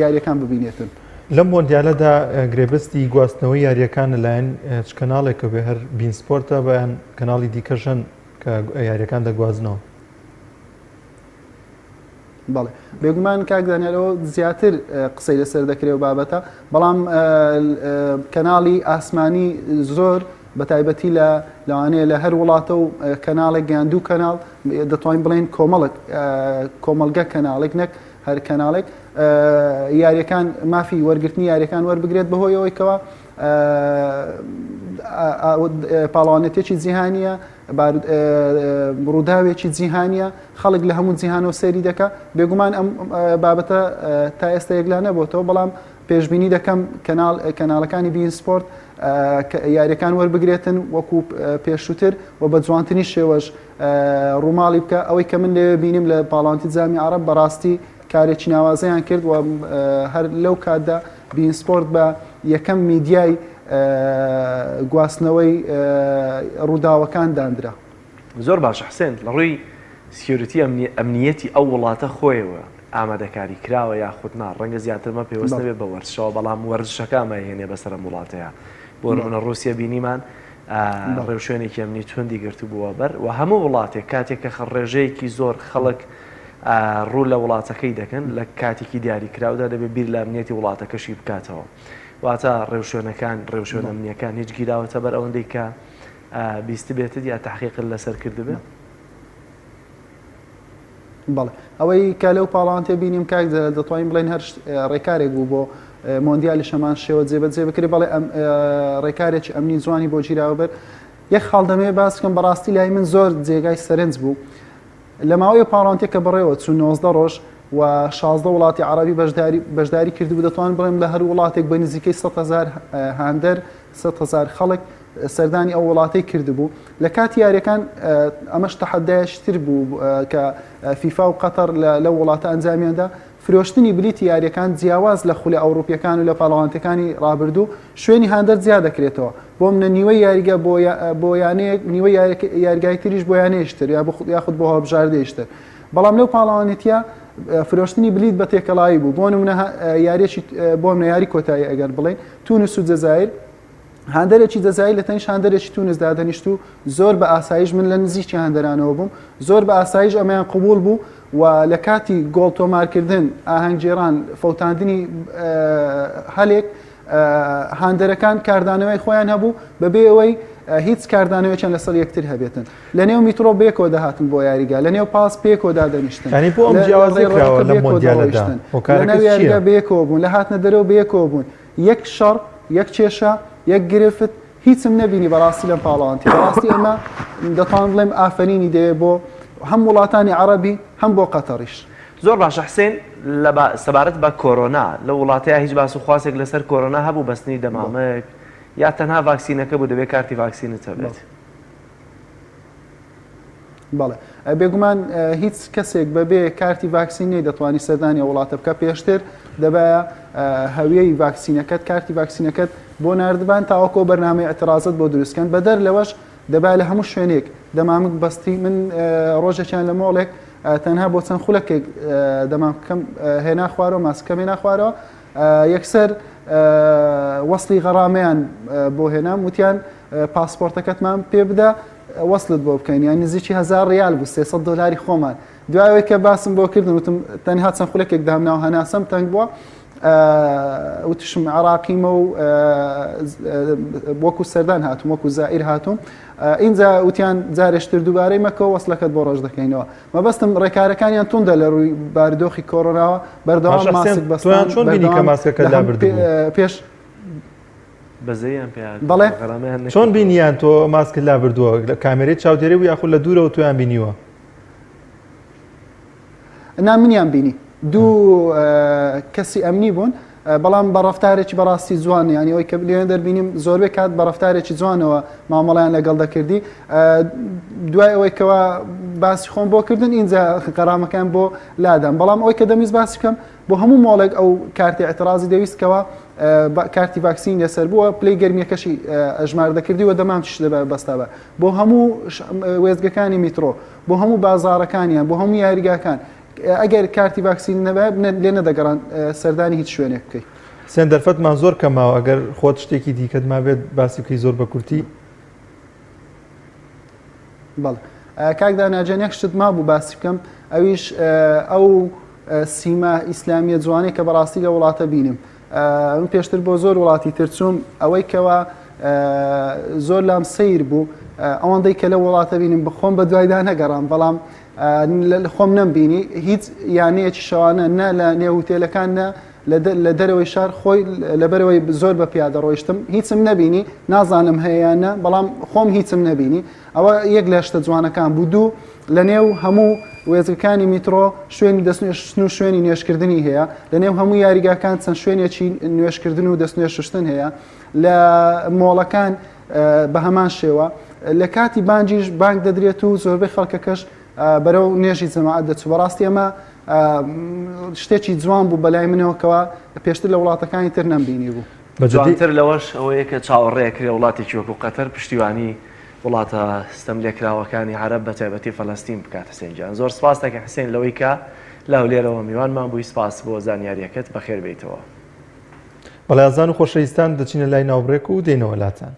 یاریەکان ببینێتن. لەم مۆندیالەدا گرێبستی گواستنەوەی یاریەکان لەلایەن چ کەناڵێکە بێ هەر بین سپۆرتە بەیان کەناڵی دیکەژن کە یاریەکان دەگوازنەوە. بەڵێ بێگومان کاک دانیالەوە زیاتر قسەی لەسەر دەکرێت و بابەتە بەڵام کەناڵی ئاسمانی زۆر بە تایبەتی لەوانەیە لە هەر وڵاتە و کەناڵێک یان دوو کەناڵ دەتوانین بڵێن کۆمەلگە کەناڵێک نەک هەر کەناڵێک یاریەکان مافی وەرگرتنی یاریەکان وەربگرێت بەهۆی ئەوەی کەوە پاڵەوانێتێکی جیهانیە ڕووداوێکی جیهانیە خەڵک لە هەموو جیهانەوە سەیری دەکە بێگومان ئەم بابەتە تا ئێستا یەکلا نەبووتەوە بەڵام پێشبینی دەکەم کەناڵەکانی بین سپۆرت یاریەکان وەربگرێتن وەکو پێشووتر و بە جوانترین شێوەش ڕووماڵی بکە ئەوەی کە من لێوێ بینیم لە پاڵاوانتی جامی عەرەب بەڕاستی کارێکی ناوازەیان کرد و هەر لەو کاتدا بین سپۆرت بە یەکەم میدیای گواستنەوەی ڕووداوەکان دانرا. زۆر باش حسێن لە ڕووی سکیۆریتی ئەمنیەتی ئەو وڵاتە خۆیەوە ئامادەکاری کراوە یاخودنا ڕەنگە زیاترمە پێوەست نەبێت بە وەرزشەوە بەڵام وەرزشەکەمە هێنێ بەسەر وڵاتەیە بۆ نمونە ڕووسیا بینیمان ڕێوشوێنێکی ئەمنی توندی گرتو بووە بەر و هەموو وڵاتێک کاتێک کە ڕێژەیەکی زۆر خەڵک ڕوو لە وڵاتەکەی دەکەن لە کاتێکی دیاریکراودا دەبێت بیر لە ئەمنیەتی وڵاتەکەشی بکاتەوە واتە ڕێوشوێنەکان ڕێوشوێن ئەمنیەکان هیچ گیراوەتە بەر ئەوەندەی کە بیستی بێتت یا تحقیقت لەسەر کردبێت. بەڵێ ئەوەی کە لەو پاڵانتێ بینیم کاک دەتوانین بڵێن هەر ڕێکارێک بوو بۆ مۆندیالی شەمان شێوە جێبەجێ بکرێت بەڵێ ڕێکارێکی ئەمنی جوانی بۆ گیراوە بەر یەک خاڵ دەمەوێت باس بکەم بەڕاستی لای من زۆر جێگای سەرنج بوو لە ماوەی پاڵانتێک کە بڕێوە چون 19 ڕۆژ و 16 وڵاتی عربی بەشداری کردبوو دەتوان بڵێم لە هەر وڵاتێک بە نزیکەی 100,000 هاندەر 100,000 خەڵک سەردانی ئەو وڵاتەی کردبوو لە کاتی یاریەکان ئەمەش تەحەدایەشتر بوو کە فیفا و قەتەر لە وڵاتە ئەنجامیاندا فرۆشتنی بلیتی یاریەکان جیاواز لە خولی ئەوروپیەکان و لە پاڵەوانتەکانی ڕابردوو شوێنی هاندەر زیاد دەکرێتەوە بۆ منە نیوەی یاریگە بۆ یانەیەک نیوەی یاریگای تریش بۆ یانەیەشتر یاخود بۆ هەڵبژاردەیشتر بەڵام لەو پاڵەوانێتیە فرۆشتنی بلیت بە تێکەڵایی بوو بۆ نمونە یاریێکی بۆ منە یاری کۆتایی ئەگەر بڵێن تونس و جەزایر هاندەرێکی جەزایر لە تەنیش هاندەرێکی تونس دادەنیشت و زۆر بە ئاسایش من لە نزیکی هاندەرانەوە بووم زۆر بە ئاسایش ئەمەیان قبول بوو و لە کاتی گۆڵ تۆمارکردن ئاهەنگگێڕان فەوتاندنی هەلێک هاندەرەکان کاردانەوەی خۆیان هەبوو بەبێ ئەوەی هیچ کاردانەوەیان لەسەر یەکتر هەبێتن لە نێو میترۆ بێکەوە دەهاتن بۆ یاریگا لە نێو پاس پێکەوە دادەنیشتن بۆ ئەم جیاوازی کراوە لە مۆندیالەدا لە ناو یاریگا بێکەوە بوون لە هاتنە دەرەوە بێکەوە بوون یەک شەڕ یەک کێشە یەک گرفت هیچم نەبینی بەڕاستی لەم پاڵەوانتی بەڕاستی ئێمە دەتوان بڵێم ئافرینی دەوێت بۆ هەم وڵاتانی عەرەبی هەم بۆ قەتەریش. زۆر باشە حسێن سەبارەت بە کۆرۆنا لە وڵاتەیە هیچ باس و خواسێک لەسەر کۆرۆنا هەبوو بەستنی دەمامەک یا تەنها ڤاکسینەکە بوو دەبێت کارتی ڤاکسینت هەبێت. بەڵێ بێگومان هیچ کەسێک بەبێ کارتی ڤاکسینی دەتوانانی سەردانی وڵاتە بکە پێشتر دەبایە هەویەی ڤاکسینەکەت کارتی ڤاکسینەکەت بۆ نردبان تاوەکۆ بەرنامەی ئەترازت بۆ دروستکەن بەدەر لەوەش دەبای لە هەموو شوێنێک دەمامک بەستی من ڕۆژێکیان لە مۆڵێک تەنها بۆ چەند خولەکێک دەمامکەم هێنا خوارەوە ماسکەم هێنا خوارەوە یەکسەر وەسلی غەڕامەیان بۆ هێنام وتیان پاسپۆرتەکەتمان پێ بدە وەصلت بۆ بکەین یان نزیکی 1000 ریال بوو 300 دلاری خۆمان دوایەوەی کە باسم بۆ کردن وتم تەنها چەند خولەکێک دامناو هەناسەم تەنگ بووە وتشم عراقیمە و وەکو سەردان هاتووم وەکو زائیر هاتووم اینجا وتیان جارێشتر دووبارەی مەکەوە وەصلەکەت بۆ ڕۆژ دەکەینەوە مەبەستم ڕێکارەکانیان توندە لە ڕووی باردۆخی کۆرۆناوە بەردەوام ماسک بەستان چۆن بینی کە ماسکەکە لابردووە پێش بەزەیان پێ بەڵێ چۆن بینیان تۆ ماسکت لابردووە کامێرەی چاودێری و یاخود لە دوورەوە تۆیان بینیوە نا منیان بینی دوو کەسی ئەمنی بوون بەڵام بە ڕفتارێکی بەڕاستی جوان ینی ئەوی کە لێن دەربینیم زۆربەی کات بە ڕفتارێکی جوانەوە مامەڵیان لەگەڵ دەکردی دوای ئەوەی کەەوە باسی خۆم بۆ کردن اینجا قەرامەکان بۆ لادەم بەڵام ئەوەی کە دەمیست باسی بکەم بۆ هەموو مۆڵێک ئەو کارتی اعترازی دەویستکەوە کارتی ڤاکسین لەسەر بووە پلەی گەرمیەکەشی ئەژمار دەکردی و دەمام چش دەبێت بەستەبە بۆ هەموو وێزگەکانی میترۆ بۆ هەموو بازارەکانیان بۆ هەموو یاریگاکان ئەگەر کارتی ڤاکسین نەبێت لێ نەدەگەڕان سەردانی هیچ شوێنێک بکەیت سێن دەرفەتمان زۆر کەماوە ئەگەر خۆت شتێکی دیکەت ما بێت باسی بکەی زۆر بە کورتی بەڵێ کاک داناجان یەک شت ما بوو باسی بکەم ئەویش ئەو سیما ئیسلامیە جوانەی کە بەڕاستی لە وڵاتە بینیم من پێشتر بۆ زۆر وڵاتی ترچوم ئەوەی کەەوە زۆر لام سیر بوو ئەوەندەی کە لە وڵاتە بینیم بخۆم بە دوایدا نەگەڕام بەڵام خۆم نەمبینی هیچ یانەیەکی شەوانە نە لە نێوتێلەکان نە لە دەرەوەی شار خۆی لەبەرەوەی زۆر بە پیادە ڕۆیشتم هیچم نەبینی نازانم هەیەیانە بەڵام خۆم هیچم نەبینی ئەوە یەک لە شتە جوانەکان بوو دوو لە نێو هەموو وێزەکانی میترۆ شوێنی دەستنوێشتن و شوێنی نوێشکردنی هەیە لە نێو هەموو یاریگاکان چەند شوێنێکی نوێشکردن و دەستنوێشتن هەیە لە مۆڵەکان بە هەمان شێوە لە کاتی بانجیش بانگ دەدرێت و زۆربەی خەڵکەکەش بەرەو نێژی جەماعەت دەچوو بەڕاستی ئەمە شتێکی جوان بوو بەلای منەوەکەوە پێشتر لە وڵاتەکانی تر نەمبینی بوو جوانتر لەوەش ئەوەیە کە چاوەڕێکرێ وڵاتێکی وەکو قەتەر پشتیوانی وڵاتە ستەم لێکراوەکانی عەرەب بە تایبەتی فەڵەستین بکاتە سێنجان زۆر سپاس دەکەم حسێن لەوەی کە لەولێرەوە میوانمان بووی سپاس بۆ زانیاریەکەت بەخێر بێتەوە بەڵێ ئازان و خۆشەویستان دەچینە لای ناوبڕێک و دێنەوە لاتان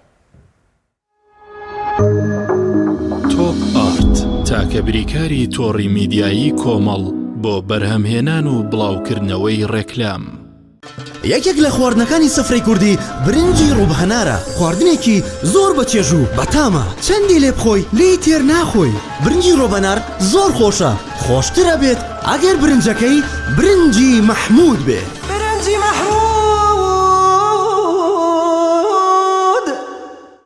تۆپ ئارت تاکە بریکاری تۆڕی میدیایی کۆمەڵ بۆ بەرهەمهێنان و بڵاوکردنەوەی ڕێکلام یەکێک لە خواردنەکانی سفرەی کوردی برنجی ڕووبهەنارە خواردنێکی زۆر بەچێژ و بەتامە چەندی لێ بخۆی لی تێر ناخۆی برنجی ڕۆبەنار زۆر خۆشە خۆشترە بێت ئەگەر برنجەکەی برنجی مەحموود بێت برنجی مەحموود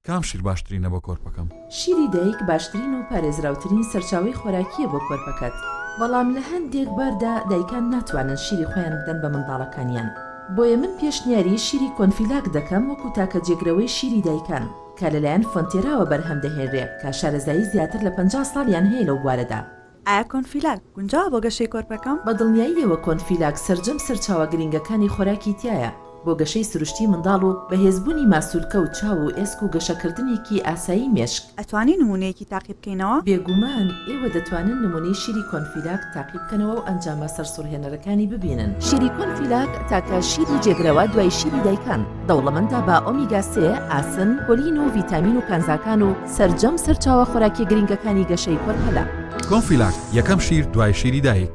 کام شیر باشترینە بۆ کۆرپەکەم شیری دایک باشترین و پارێزراوترین سەرچاوی خۆراکیە بۆ کۆرپەکەت بەڵام لە هەندێک باردا دایکان ناتوانن شیری خۆیان بدەن بە منداڵەکانیان بۆیە من پێشنیاری شیری کۆنفیلاک دەکەم وەکو تاکە جێگرەوەی شیری دایکان کە لەلایەن فۆنتێراوە بەرهەم دەهێنرێت کە شارەزایی زیاتر لە 50 ساڵیان هەیە لەو بوارەدا ئایا کۆنفیلاک گونجاوە بۆ گەشەی کۆرپەکەم بە دڵنیاییەوە کۆنفیلاک سەرجەم سەرچاوە گرنگەکانی خۆراکی تایە بۆ گەشەی سروشتی منداڵ و بەهێزبوونی ماسوولکە و چاو و ئێسک و گەشەکردنێکی ئاسایی مێشک ئەتوانی نمونەیەکی تاقیب بکەینەوە بێگومان ئێوە دەتوانن نمونەی شیری کۆنفیلاک تاقیب بکەنەوە و ئەنجامە سەرسوڕهێنەرەکانی ببینن شیری کۆنفیلاک تاکە شیری جێگرەوە دوای شیری دایکان دەوڵەمەندە بە ئۆمیگا 3 ئاسن پۆلین و ڤیتامین و کانزاکان و سەرجەم سەرچاوە خۆراکی گرنگەکانی گەشەی کۆرپەلا کۆنفیلاک یەکەم شیر دوای شیری دایک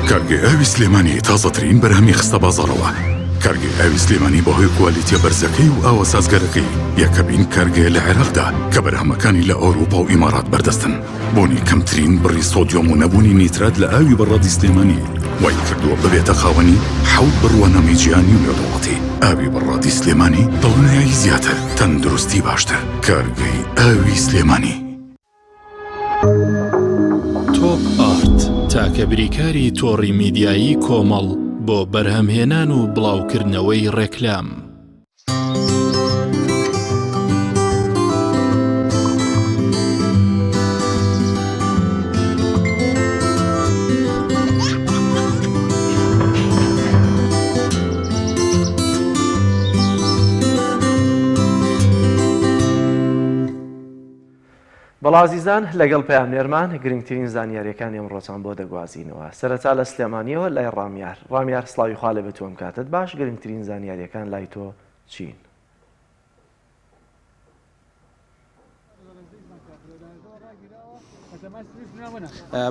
کارگێ ئاوی سلێمانی تازەترین بەرهەمی خستە بازاڕەوە کارگێ ئاوی سلێمانی بەهۆی کوالیتیە بەرزەکەی و ئاوە سازگەرەکەی یەکەمین کارگێ لە عێراقدا کە بەرهەمەکانی لە ئەوروپا و ئیمارات بەردەستن بۆنی کەمترین بڕی سۆدیۆم و نەبوونی نیترات لە ئاوی بەڕادی سلێمانی وای کردووە ببێتە خاوەنی حەوت بڕوانەمی جیهانی و نێودەوڵەتی ئاوی بەڕادی سلێمانی دڵنیایی زیاتر تەندروستی باشتر کارگەی ئاوی سلێمانی تۆپ ئارت تاکە بریکاری تۆڕی میدیایی کۆمەڵ بۆ بەرهەمهێنان و بڵاوکردنەوەی ڕێکلام بەڵازیزان لەگەڵ پەیامنێرمان گرنگترین زانیاریەکانی ئەمڕۆتان بۆ دەگوازینەوە سەرەتا لە سلێمانیەوە لای ڕامیار سڵاوی خوا لێ بە تۆم کاتت باش گرنگترین زانیاریەکان لای تۆ چین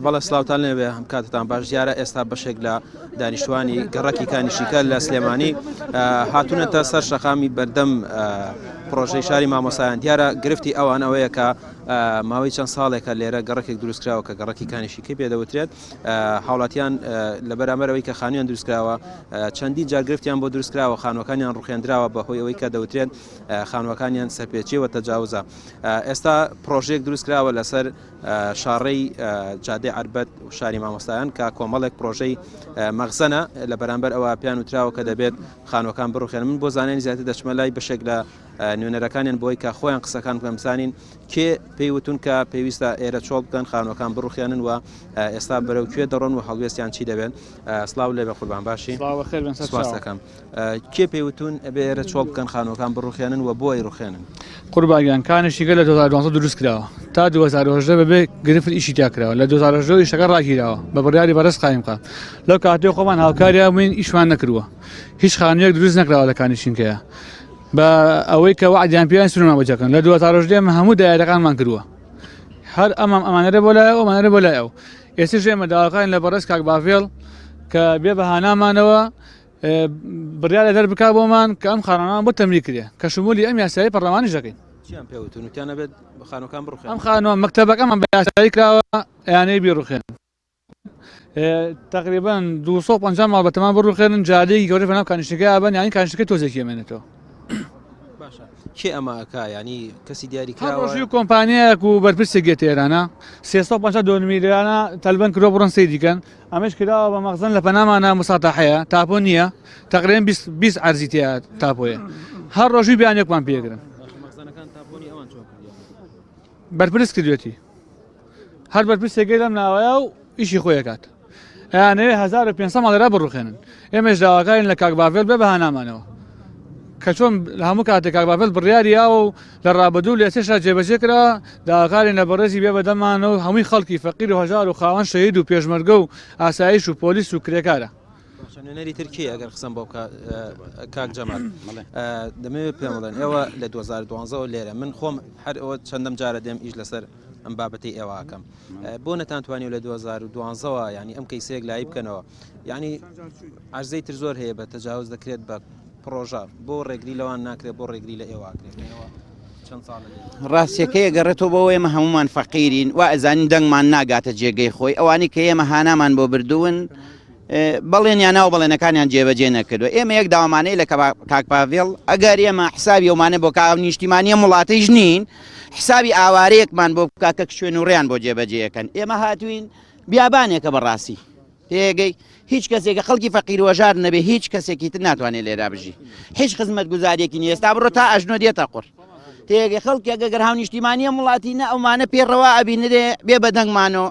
بەڵێ سلااوتان لێبێ هەم کاتتان باش دیارە ئێستا بەشێک لە دانیشتوانی گەڕەکی کانیشیکە لە سلێمانی هاتوونەتە سەر شەقامی بەردەم پرۆژەی شاری مامۆسایان دیارە گرفتی ئەوانەوەیە کە ماوەی چەند ساڵێکە لێرە گەڕەکێک دروستکراوە کە گەڕەکی کانیشیکەی پێدەوترێت هاوڵاتیان لە بەرامبەرەوەی کە خانوویان دروستکراوە چەندی جارگرفتیان بۆ دروستکراوە خانوەکانیان ڕوخێنراوە بەهۆی ئەوەی کە دەوترێت خانوەکانیان سەرپێچیەوە تەجاوزە. ئێستا پرۆژێک دروستکراوە لەسەر شارڕەی جادەی عەربەت و شاری مامۆستایان کە کۆمەڵێک پرۆژەی مەغزەنە لە بەرامبەر ئەوە پیان وتراوە کە دەبێت خانوەکان بڕوخێن. من بۆ زانانی زیاتر دەچمە لای بەشێک لە نوێنەرەکانیان بۆی کە خۆیان قسەکان بکەمسانین کێ پێیوتون کە پێویستە ئێرە چۆڵ بکەن خانوەکان بڕوخێنن و ئێستا بەرەو کوێ دەڕۆن و هەڵوێستیان چی دەبێن. سڵاو لێ بە قوربان باشی سپاس دەکەم. کێ پێیوتون ئەبێ ئێرە چۆڵ بکەن خانوەکان بڕوخێنن و بۆی ڕوخێنن؟ قوربانیان کانیشیکە لە 2012 دروست کراوە تا 2010 بەبێ گرفت ئیشی تاکراوە لە 2010 ئیشەکە ڕاگیراوە بە بڕیاری بەرز قایم بکە. لەو کاتێ خۆمان هاوکاریان بووین ئیشمان نەکردووە هیچ خانوویەک دروست نەکراوە لە کانیشینکەیە بە ئەوەی کە وعدیان پێیان سورما بەجەکەن لە 2010 هەموو دایرەکانمان کردووە هەر ئەمانەرە بۆ لای ئەو ئەمانەرە بۆ لای ئەو ئێستا ژێمە داواکان لە بەڕێز کاک باڤێڵ کە بێ بەهانامانەوە بڕیار لە دەربکا بۆمان کە ئەم خانوان بۆ تەمری کرێ کە شمولی ئەم یاسایی پەرلەمانیش دەکەین. چیان پێوتون وتیانە بێت خانوەکان بڕوخێن؟ ئەم خانووە مەکتەبەکەمان بە یاسایی کراوە یانەی بیڕوخێن تقریبا 250 ماڵ بەتەمان بڕوخێنن جادەیەکی گەورەی بەناو کانیشتەکەی ئابەن یانی کانیشتەکەی تۆزێکی ئەمێنێتەوە. کێ ئەمە ئەکا ینی کەسی دیاری ڕۆژی و کۆمپانیایەک و بەرپرسێک گێت ئێرانە 352 میلیۆنە تەلبەن کرۆ بڕۆن سەی دیکەن ئەمەش کراوە بە مەغزن لە پەنامانە موساتاحەیە تاپۆ نییە تقریبا 20 عەرزی تیا تاپۆیە هەر ڕۆژی بیانێکمان پێگرن بەرپرس کردوێتی هەر بەرپرسێکی لەم ناوەیە و ئیشی خۆیەکات یانەوێ 1500 ماڵێرا بڕوخێنن ئێمەش داواکارین لە کاک باڤێڵ بێ بەهانامانەوە کە چۆن لە هەموو کاتێک کاک باڤێڵ بڕیاریاوە و لە ڕابردوو لە ئێستاشا جێبەجێ کرا داواکارین لە بەڕێزی بێ بەدەمانەوە هەمووی خەڵکی فەقیر و هەژار و خاوەن شەهید و پێشمەرگە و ئاسایش و پۆلیس و کرێکارە. نوێنەری ترکی ئەگەر قسەم بۆ کاک جەمال دەمەوێت پێم بڵێن ئێوە لە 2012 لێرە من خۆم هەر ئەوە چەندەم جارە دێم ئیش لەسەر ئەم بابەتی ئێوەکەم بۆ نەتانتوانی و لە 2012 ینی ئەم کەیسەیەک لای بکەنەوە ینی عەرزەی تر زۆر هەیە بە تەجاوز دەکرێت بە پرۆژە بۆ ڕێگری لەوان ناکرێت بۆ ڕێگری لە ئێوەکرێتەوە چەند ساڵ ڕاستیەکەی گەڕێتەوە بۆ ئێمە هەمومان فەقیرین و ئەزانین دەنگمان ناگاتە جێگەی خۆی ئەوانی کە ئێمە هانامان بۆ بردوون بەڵێنیان ناو بەڵێنەکانیان جێبەجێ نەکردو ئێمە یەک داوامانەی لە کاک باڤێڵ ئەگەر ئێمە حسابی ئەومانە بۆ کاو نیشتیمانیە وڵاتیش نین حسابی ئاوارەیەکمان بۆ بکا کە شوێن و ڕێیان بۆ جێبەجێەکەن ئێمە هاتوین بیابانێکە بەڕاستی تێگەی هیچ کەسێکە خەڵکی فەقیر وەژار نەبێ هیچ کەسێکی تر ناتوانێت لێرا بژی هیچ خزمەت گوزارێکی نیە ئێستا بڕۆ تا ئەژنۆ دێتە قوڕ تێگەی خەڵکی ئەگەر هاو نیشتیمانیە وڵاتی نە ئەومانە پێڕەوە ئەبینرێ بێ بەدەنگمانەوە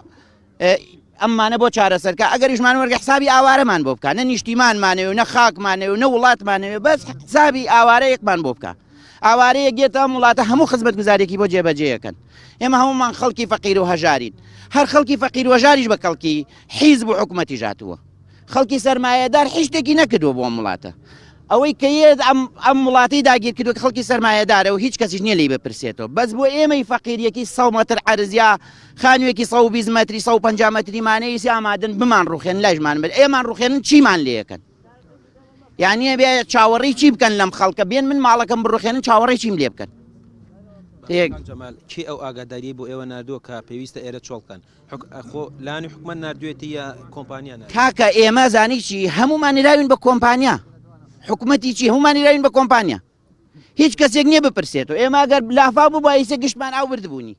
ئەممانە بۆ چارەسەرکە ئەگەریشمان وەرگە حسابی ئاوارەمان بۆ بکە نە نیشتیمانمانەوە نە خاکمانەوە نە وڵاتمانەوە بەس حسابی ئاوارەیەکمان بۆ بکە ئاوارەیە گێتە ئەم وڵاتە هەموو خزمەت گوزارێکی بۆ جێبەجێیەکەن ئێمە هەمومان خەڵکی فەقیر و هەژارین هەر خەڵکی فەقیر و هەژاریش بە کەڵکی حیزب و حکومەتی ژاتووە خەڵکی سەرمایەدار هیچ شتێکی نەکردووە بۆ ئەم وڵاتە ئەوەی کە ئەم وڵاتی داگیر کردو کە خەڵکی سەرمایەدارە و هیچ کەسیش نییە لی بپرسێتەوە بەس بۆ ئێمەی فەقیریەکی 100 مەتر عەرزیا خانوویەکی 120 مەتری 150 مەتری مانەیەسی ئامادەن بمان ڕوخێن لایژمان بێت ئێمان ڕوخێنن چیمان لێەکەن یعنی بێ چاوەڕی چی بکەن لەم خەڵکە بێن من ماڵەکەم بڕوخێنن چاوەڕی چیم لێ بکەن جەمال کی ئەو ئاگاداری بۆ ئێوە نردووە کە پێویستە ئێرە چۆڵکەن خۆ لانی حکومەت نردوێتی یا کۆمپانیا کاکە ئێمە زانی چی هەمومان نراوین بە کۆمپانیا حکومەتی چی هەمومان نراوین بە کۆمپانیا هیچ کەسێک نییە بپرسێتەوە ئێمە ئەگەر لافا بوو بایسە گشتمان ئاو بردبوونی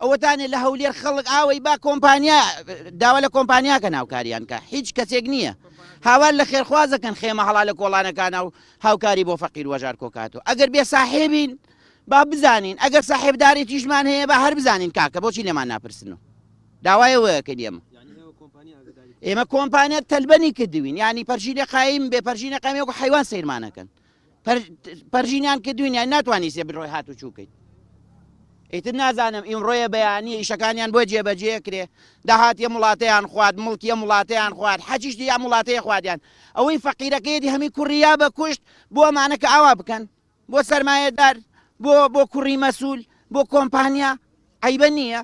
ئەوەتانێ لە هەولێر خەڵک ئاوەی با کۆمپانیا داوا لە کۆمپانیاکە ناوکاریان کە هیچ کەسێک نییە هاوار لە خێرخوازەکەن خێمە هەڵا لە کۆڵانەکانە و هاوکاری بۆ فەقیر وەژار کۆکاتەوە ئەگەر بێ ساحێبین با بزانین ئەگەر ساحێبدارێتیشمان هەیە بە هەر بزانین کاکە بۆچی لێمان ناپرسنەوە داوایەوەکە ئێمە ئێمە کۆمپانیات تەلبەنی کردوین ینی پەرژینە قایم بێ پەرژینە قایمێک و حیوان سیرمانەکەن پەرژینیان کردوین یان ناتوانانی سێ بڕۆی هاتو چووکەیت ئیتر نازانم ئیمڕۆیە بەیانی ئیشەکانیان بۆ جێبەجێ کرێ داهاتیە وڵاتەیان خوارد مڵکیە وڵاتەیان خوارد حەجیشتی یا وڵاتەیە خواردیان ئەوەی فەقیرەکەیەتی هەمی کوڕیا بە کوشت بۆ ئەمانە کە ئاوا بکەن بۆ سەرمایەدار بۆ کوڕی مەسوول بۆ کۆمپانیا عیبە نییە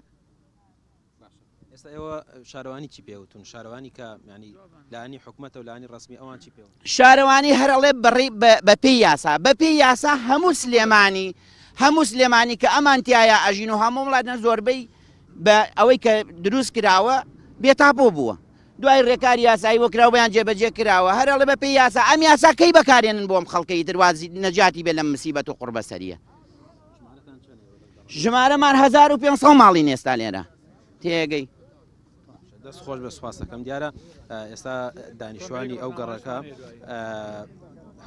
ئێستا ئێوە شارەوانی چی پێوتون شارەوانی کە ینی لانی حکومەتە و لانی ڕسمی ئەوان چی پێوت شارەوانی هەرڵێ بەڕێ بە پێی یاسا بە پێی یاسا هەموو سلێمانی هەموو سلێمانی کە ئەمان تایە ئەژین و هەموو وڵاتە زۆربەی بە ئەوەی کە دروست کراوە بێتاپۆ بووە دوای ڕێکاری یاسایی وەکراوە بەیان جێبەجێ کراوە هەرڵە بە پێی یاسا ئەم یاسا کەی بەکارێنن بۆم خەڵکەی دروازی نەجاتی بێ لە مسیبەت و قوربەسەریە ژمارەمان 1500 ماڵی نێستا لێرە تێگەی دەست خۆش بە سوپاس دەکەم دیارە ئێستا دانیشتوانی ئەو گەڕەکە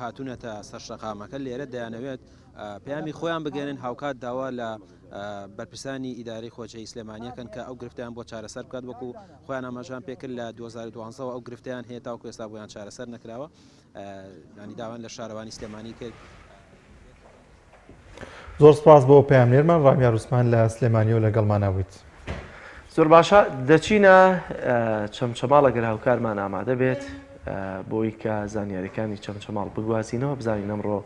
هاتوونەتە سەرشەقامەکە لێرە دەیانەوێت پەیامی خۆیان بگەێنن هاوکات داوا لە بەرپرسانی ئیداری خۆچەی سلێمانیەکەن کە ئەو گرفتیان بۆ چارەسەر بکات وەکو خۆیان ئاماژان پێکرد لە 2012 ئەو گرفتیان هەیە تاوکو ئێستا بۆیان چارەسەر نەکراوە ینی داوان لە شارەوانی سلێمانی کرد. زۆر سپاس بۆ پەیامنێرمان ڕامیار عوسمان لە سلێمانی و لەگەڵمانەویت. زۆر باشە دەچینە چەمچەماڵەگەر هاوکارمان ئامادە بێت بۆی کە زانیاریەکانی چەمچەماڵ بگوازینەوە بزانین ئەمڕۆ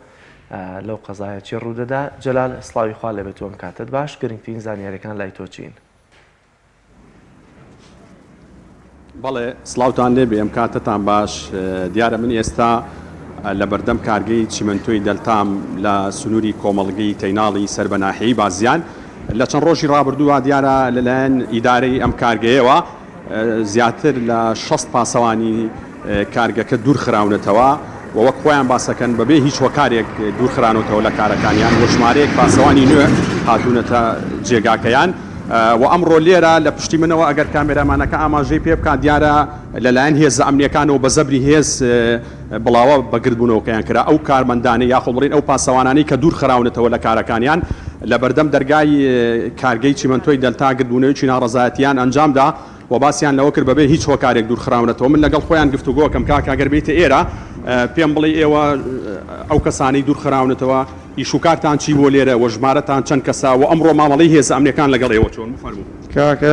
لەو قەزایە چێ ڕوودەدا. جەلال سڵاوی خوا لەبێت تۆم کاتت باش گرنگترین زانیاریەکان لای تۆ چین؟ بەڵێ سڵاوتان لێبێ ئەم کاتتان باش دیارە من ئێستا لە بەردەم کارگەی چیمەنتۆی دەلتام لە سنووری کۆمەڵگەی تەیناڵی سەربەناحیی بازیان لە چەند ڕۆژی ڕابردووە دیارە لەلایەن ئیدارەی ئەم کارگەیەوە زیاتر لە 6 پاسەوانی کارگەکە دوورخراونەتەوە و وەک خۆیان باسەکەن بەبێ هیچ وەکارێک دوورخرانەوە لە کارەکانیان وە ژمارەیەک پاسەوانی نوێ هاتوونەتە جێگاکەیان و ئەمڕۆ لێرە لە پشتی منەوە ئەگەر کامێرامانەکە ئاماژەی پێ بکات دیارە لەلایەن هێز ئەمنیەکانەوە بە زەبری هێز بڵاوە بەگردبوونەوەکەیان کرا ئەو کارمەندانەی یاخۆ بڵێن ئەو پاسەوانانەی کە دوورخراونەتەوە لە کارەکانیان لە بەردەم دەرگای کارگەی چیمەنتۆی دەلتا گردبوونەوەی ناڕەزایەتیان ئەنجامدا و باسییان لەوە کرد بەبێ هیچ هۆکارێک دوورخراونەتەوە. من لەگەڵ خۆیان گفتوگۆکەم کاکەگەر بێتە ئێرە پێم بڵێ ئێوە ئەو کەسانی دوورخراونەتەوە ئیشوکارتان چی بۆ لێرە و ژمارەتان چەند کەسا و ئەمڕۆ مامەڵەی هێز ئەمنیەکان لەگەڵ ئێوە چۆن بفەرموو. کاکە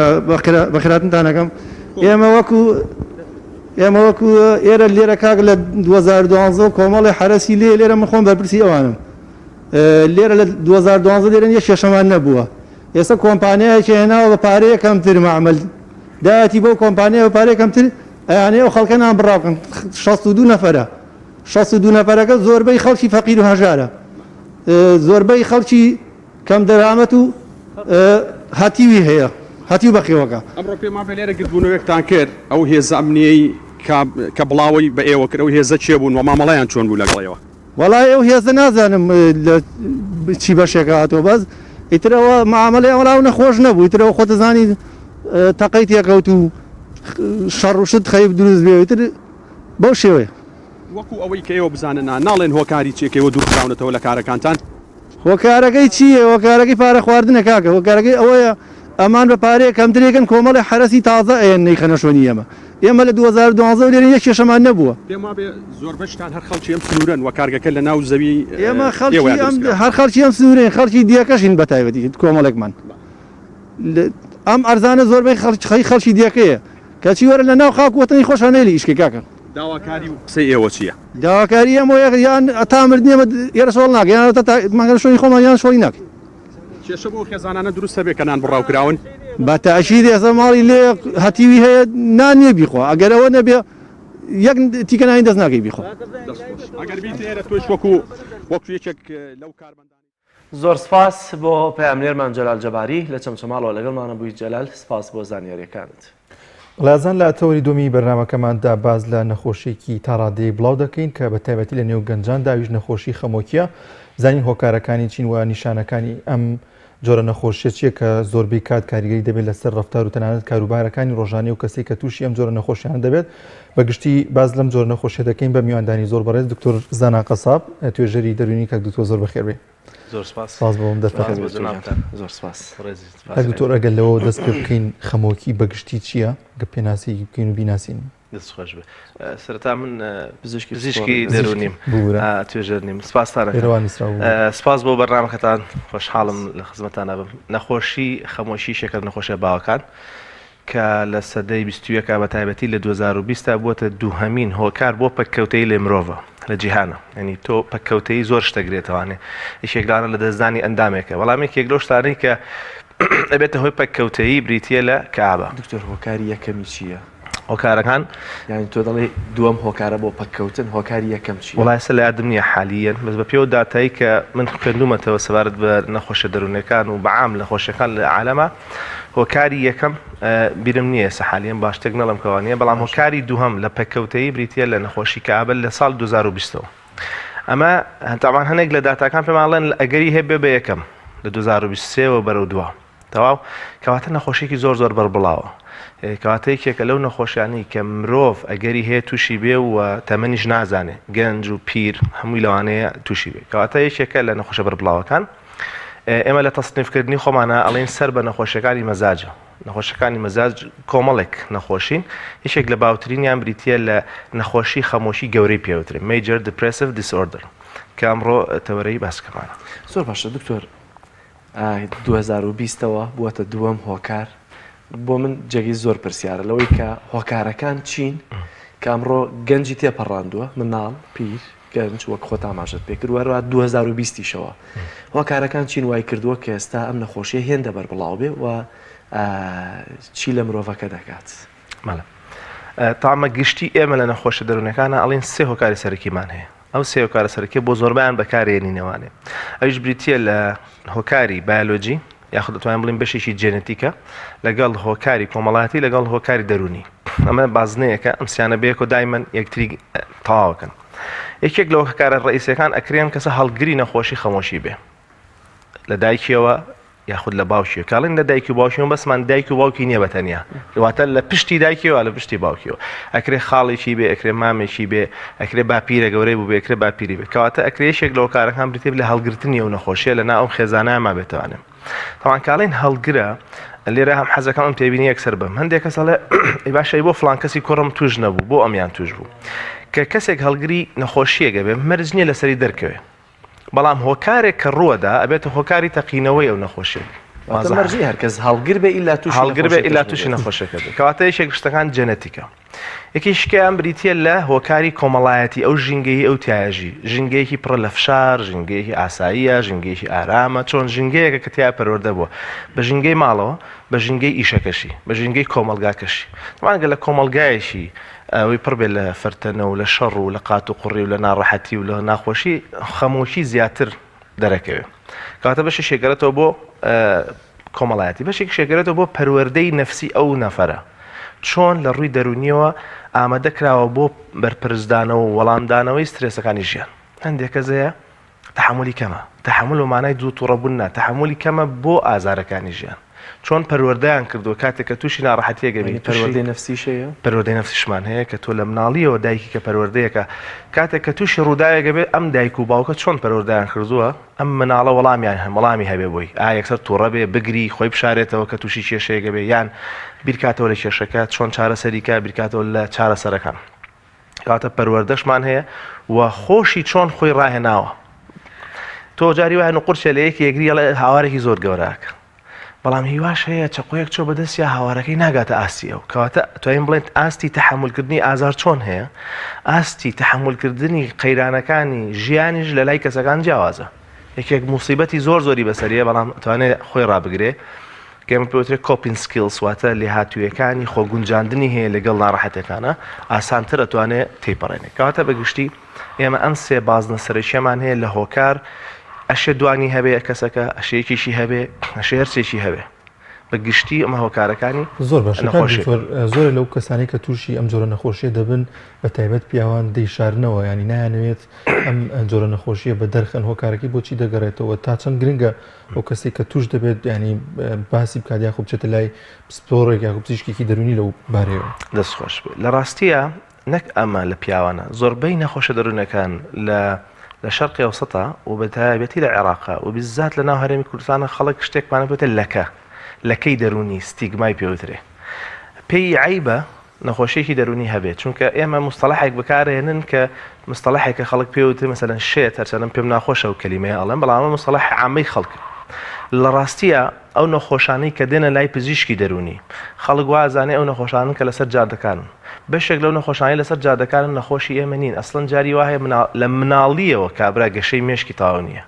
بەخراتنتانەکەم ئێمە وەکو ئێرە لێرە کاک لە 2012 کۆمەڵی حرەسی لێرە من خۆم بەرپرسی ئەوانم لێرە لە 2012 لێرە یەک شێشەمان نەبووە ئێستا کۆمپانیایەکی هێناوە بە پارەیە کەمتر مەعمەل دایەتی بۆ کۆمپانیای بە پارەیە کەمتر ئەیانەیە و خەڵکەنان بڕاوکەن 62 نەفەرە 62 نەفەرەکە زۆربەی خەڵکی فەقیر و هەژارە زۆربەی خەڵکی کەم دەرامەت و هاتیوی هەیە هاتیو بەخێوەکە. ئەمڕۆ پێمان پێ لێرە گردبوونەوەیەکتان کرد ئەو هێزە ئەمنیەی کە بڵاوی بە ئێوە کرد ئەو هێزە چێ بوون و مامەڵەیان چۆن بوو لەگەڵەوە؟ وەڵای ئەو هێزە نازانم چی بەشێکە هاتەوە بەس ئیترەوە معاملەی ئەوڵاو نەخۆش نەبوو ئیترەوە خۆتە زانی تەقەی تێکەوت و شەڕ و شت خەیب دروست بێتر بەو شێوەیە وەکو ئەوەی کە ئێوە بزانن ناڵێن هۆکاری چێکەوە دوورخراونەتەوە لە کارەکانتان. هۆکارەکەی چییە؟ هۆکارەکەی پارە خواردنە کاکە هۆکارەکەی ئەوەیە ئەمان بە پارەیە کەمترێکن کۆمەڵی حرەسی تازە ئەیەن نەیخەنە شوێنی ئێمە لە 2012 لێرە یەک کێشەمان نەبووە. پێم وابێ زۆر بەشتان هەر خەڵکی ئەم سنوورن و کارگەکە لە ناو زەوی ئێمە هەر خەڵکی ئەم سنوورێن خەڵکی دیەکەشین بە تایبەتی کۆمەڵێکمان ئەم ئەرزانە زۆربەی خەڵکی دیەکەیە کەچی وەرە لە ناو خاکوەتنی خۆشانێلی ئیشکی کاکە. داواکاری و قسەی ئێوە چییە؟ داواکاری ئەمە یان ئەتا مردنیەمە ئێرە شۆڵ ناکە یان مەگەر شۆی خۆمان یان شۆی ناکە. کێشە بۆ خێزانانە دروستە بێ کەنان بڕاوکراون بە تەعشید ئێستا ماڵی لێ هەتیوی هەیە نانیە بیخوا ئەگەر ئەوە نەبێ یەک تیکەنانی دەست ناکەی بیخوا. ئەگەر بیت ئێرە تۆش وەکو یەکێک لەو کارمەندانی. زۆر سپاس بۆ پەیامنێرمان جەلال جەباری لە چەمچەماڵەوە لەگەڵمانە بووی. جەلال سپاس بۆ زانیاریەکانت. بەڵێزان لە تەوەری دومی بەرنامەکەماندا باز لە نەخۆشیێکی تاڕادەی بڵاو دەکەین کە بە تایبەتی لە نێو گەنجان داویش نەخۆشی خەمۆکیە زانین هۆکارەکانی چین و نیشانەکانی ئەم جۆرە نەخۆشیە چیە کە زۆربەی کات کاریگەری دەبێت لەسەر ڕەفتار و تەنانەت کاروبارەکانی ڕۆژانەی و کەسێک کە تووشی ئەم جۆرە نەخۆشیان دەبێت بەگشتی باز لەم جۆرە نەخۆشیە دەکەین بە میواندانی زۆر بەڕێز دکتۆر زانا قەساب توێژەری دەرونی کە دکتۆر زۆر بەخێر بێ. زۆر سپاس بۆم دەستپێ زۆر سپاس. دکتۆر ئەگەر لەوە دەست پێ بکەین خەمۆکی بەگشتی چییە گە پێناسی بکەین و بیناسین. دەست خۆش بێ. سەرەتا من پزیشکی دەرونیم توێژەر نیم. سپاس بۆ بەرنامەکەتان خۆشحاڵم لە خزمەتانە بم. نەخۆشی خەمۆشی شێکە نەخۆشیە باوەکان کە لە سەدەی 21 بە تایبەتی لە 2020 بووەتە دووهەمین هۆکار بۆ پەککەوتەی لێ مرۆڤە لە جیهانە ینی تۆ پەککەوتەی زۆر شتەگرێتەوانێ یەکێکدانە لە دەستدانی ئەندامێکە بەڵامێک یەک لەو شتانەی کە ئەبێتە هۆی پەککەوتەیی بریتیە لە کابە. دکتۆر هۆکاری یەکەمی چییە؟ هۆکارەکان یعنی تۆ دەڵێ دووەم هۆکارە بۆ پەککەوتن هۆکاری یەکەم چی وڵای سە لە یادم نییە حالیەن بەس بە پێوە داتایی کە من خوێندومەتەوە سەبارەت بە نەخۆشە دەروونەکان و بەعام لە خۆشیەکان لە عالەمە هۆکاری یەکەم بیرم نییە سە حالیەن باش شتێک نەڵم کەوانیە بەڵام هۆکاری دووهەم لە پەککەوتەی بریتە لە نەخۆشی کابل لە ساڵ 2020ەوە ئەمە تاوان هەنێک لە داتاکان پێماڵێن ئەگەری هەبێ بە یەکەم لە 2023ەوە بەرەو دووە تەواو کەواتە نەخۆشیێکی زۆر زۆر بەربڵاوە کەواتەیەکێکە لەو نەخۆشیانی کە مرۆڤ ئەگەری هەیە تووشی بێ و تەمەنیش نازانێ گەنج و پیر هەمووی لەوانەیە تووشی بێ کەواتە یەکێکە لە نەخۆشە بەربڵاوەکان ئێمە لە تەصنیفکردنی خۆمانە ئەڵێن سەر بە نەخۆشیەکانی مەزاجە نەخۆشەکانی مەزاج کۆمەڵێک نەخۆشین یەکێک لە باوترینیان بریتە لە نەخۆشی خەمۆشی گەورەی پێوترێ Major Depressive Disorder کە ئەمڕۆ تەوەرەی باسکەمانە زۆر باشە دکتۆر 2020ەوە بووەتە دووەم هۆکار بۆ من جێگی زۆر پرسیارە لەوەی کە هۆکارەکان چین کە ئەمڕۆ گەنجی تێپەڕاندووە مناڵ پیر گەنج وەک خۆت ئاماژت پێ کردووەرەوە 2020ەوە هۆکارەکان چین وای کردووە کە ئێستا ئەم نەخۆشیە هێندە بەربڵاو بێ و چی لە مرۆڤەکە دەکات مەڵە تامە گشتی ئێمە لە نەخۆشە دەروونەکانە ئەڵێن سێ هۆکاری سەرەکیمان هەیە ئەو سێ هۆکارە سەرەکی بۆ زۆربیان بەکارهێنینەوانێ ئەویش بریتە لە هۆکاری بایۆلۆجی یاخود دەتوانین بڵین بەشێکی جێنەتیکە لەگەڵ هۆکاری کۆمەڵاتی لەگەڵ هۆکاری دەرونی ئەمە بازنەیەکە ئەم سیانە بەیەک و دایمەن یەکتری تەواوەکەن یەکێک لە هۆکارە ڕئیسەکان ئەکرێن کەسە هەڵگری نەخۆشی خەمۆشی بێ لە دایکیەوە یاخود لە باوکیەوە کاڵین لە دایک و باوکیەوە بەسمان دایک و باوکی نییە بەتەنیا واتە لە پشتی دایکیەوە لە پشتی باوکیەوە ئەکرێ خاڵێکی بێ ئەکرێ مامێکی بێ ئەکرێ باپیرە گەورەی بوو بێ ئەکرێ باپیری بێ کەواتە ئەکرێشێک لە هۆکارەکان بریتێ لە هەڵگرتنی ئەو نەخۆشیە لە ناو ئەم خێزانەیەما بێتوانێت تاوان کاڵین هەڵگرە لێرە هەم حەزەکەم ئەم تێبینی یەکسەر بم هەندێک کەس ئەڵێ باشەی بۆ فڵان کەسی کوڕم توش نەبوو بۆ ئەمیان توش بوو کە کەسێک هەڵگری نەخۆشیەکە بێ مەرج نییە لەسەری دەرکەوێ بەڵام هۆکارێک کە ڕووەدا ئەبێتە هۆکاری تەقینەوەی ئەو نەخۆشیێک مەرجی هەرکەس هەڵگر بێ ئیلا تووشی نەخۆشەکە بێت کەواتە یەکێک شتەکان جەنەتیکە یەکی شکیان بریتە لە هۆکاری کۆمەڵایەتی ئەو ژینگەی ئەو تایژی ژینگەیەکی پڕ لە فشار ژینگەیەکی ئاساییە ژینگەیەکی ئارامە چۆن ژینگەیەکە کە تیا پەروەردە بووە بە ژینگەی ماڵەوە بە ژینگەی ئیشەکەشی بە ژینگەی کۆمەلگاکەشی تمانگە لە کۆمەلگایەکی ئەوەی پڕ بێ لە فەرتەنە و لە شەڕ و لە قات و قوڕی و لە ناڕەحەتی و لە ناخۆشی خەمۆشی زیاتر دەرەکەوێت کاتە بەشی شێگەرێتەوە بۆ کۆمەڵایەتی بەشێک شێگەرێتەوە بۆ پەروەردەی نەفسی ئەو نەفەرە چۆن لە ڕووی دەرونیەوە ئامادە کراوە بۆ بەرپرسدانەوە و وەڵامدانەوەی سترێسەکانی ژیان هەندێک کەسەیە تەحملی کەمە تەحمل و مانای دوو تووڕەبوون تەحملی کەمە بۆ ئازارەکانی ژیان چۆن پەروەردەیان کردو کاتێک کە تووشی ناڕەحەتیە گەبێت پەروەردەی نەفسیشەیە پەروەردەی نەفسیشمان هەیە کە تۆ لە مناڵیەوە دایکی کە پەروەردەیەکە کاتێک کە تووشی ڕووداوێک بێت ئەم دایک و باوکە چۆن پەروەردەیان کردووە ئەم مناڵە وەڵامی هەبێ بۆی ئایا یەکسەر تووڕە بێ بگری خۆی بشارێتەوە کە تووشی کێشەیەک بێ یان بیرکاتەوە لە کێشەکە چۆن چارەسەریکە بیرکاتەوە لە چارەسەرەکان کاتە پەروەردەشمان هەیە و خۆشی چۆن خۆی ڕاهێناوە تۆ جاری وایە قورسە لە یەکی یەکری هاوارێکی زۆر گەوراکە بەڵام هیواش هەیە چقۆیەک چۆ بەدەستیا هاوارەکەی ناگاتە ئاستیەوە کەواتە توانین بڵێن ئاستی تەحملکردنی ئازار چۆن هەیە ئاستی تەحملکردنی قەیرانەکانی ژیانیش لە لای کەسەکان جیاوازە یەکێک موسیبەتی زۆر زۆری بەسەریە بەڵام توانێت خۆی ڕابگرێ کەمە پێوترێت کۆپین سکیلز واتە لێهاتوویەکانی خۆگونجاندنی هەیە لەگەڵ ناڕەحەتەکانە ئاسانترە توانێت تێپەڕێنێت کەواتە بەگشتی ئێمە ئەم سێ بازنە سەرچێمان هەیە لە هۆکار ئەشێ دوانی هەبێ کەسەکە ئەشەیەکیشی هەبێ ئەشێ هەرچێکی هەبێ بە گشتی ئەمە هۆکارەکانی زۆر باش زۆر لەو کەسانی کە تووشی ئەم جۆرە نەخۆشیە دەبن بە تایبەت پیاوان دەیشارنەوە ینی نایانەوێت ئەم جۆرە نەخۆشیە بە دەرخەن هۆکارەکەی بۆچی دەگەڕێتەوە تا چەند گرنگە ئەو کەسێک کە توش دەبێت ینی باسی بکات یا خوب بچێتە لای پسپۆڕێک یا پزیشکێکی دەرونی لەو بارەوە دەستخۆش بێت لە ڕاستیە نەک ئەمە لە پیاوانە زۆربەی نەخۆشە دەروونەکان لە شەرقی ئەوسەتا و بە تایبەتی لە عێراقا و بیزات لە ناو هەرێمی کوردستانە خەڵک شتێکمانە بێتە لەکەی دەرونی ستیگمای پێوترێ پێی عیبە نەخۆشیێکی دەرونی هەبێت چونکە ئێمە مستەڵەحێک بەکارهێنن کە مستەڵەحێکە خەڵک پێوتر مەسەلەن شێت هەرچەندەم پێم ناخۆشە و کەلیمەیە ئەڵێم بەڵام مستەڵەح عامەی خەڵک لە ڕاستیە ئەو نەخۆشانەی کە دێنە لای پزیشکی دەرونی خەڵک وازانێ ئەو نەخۆشانن کە لەسەر جادەکانن بەشێک لەو نەخۆشانی لەسەر جادەکانن نەخۆشی ئێمە نین ئەسڵەن جاری وایە لە مناڵیەوە کابرا گەشەی مێشکی تاو نییە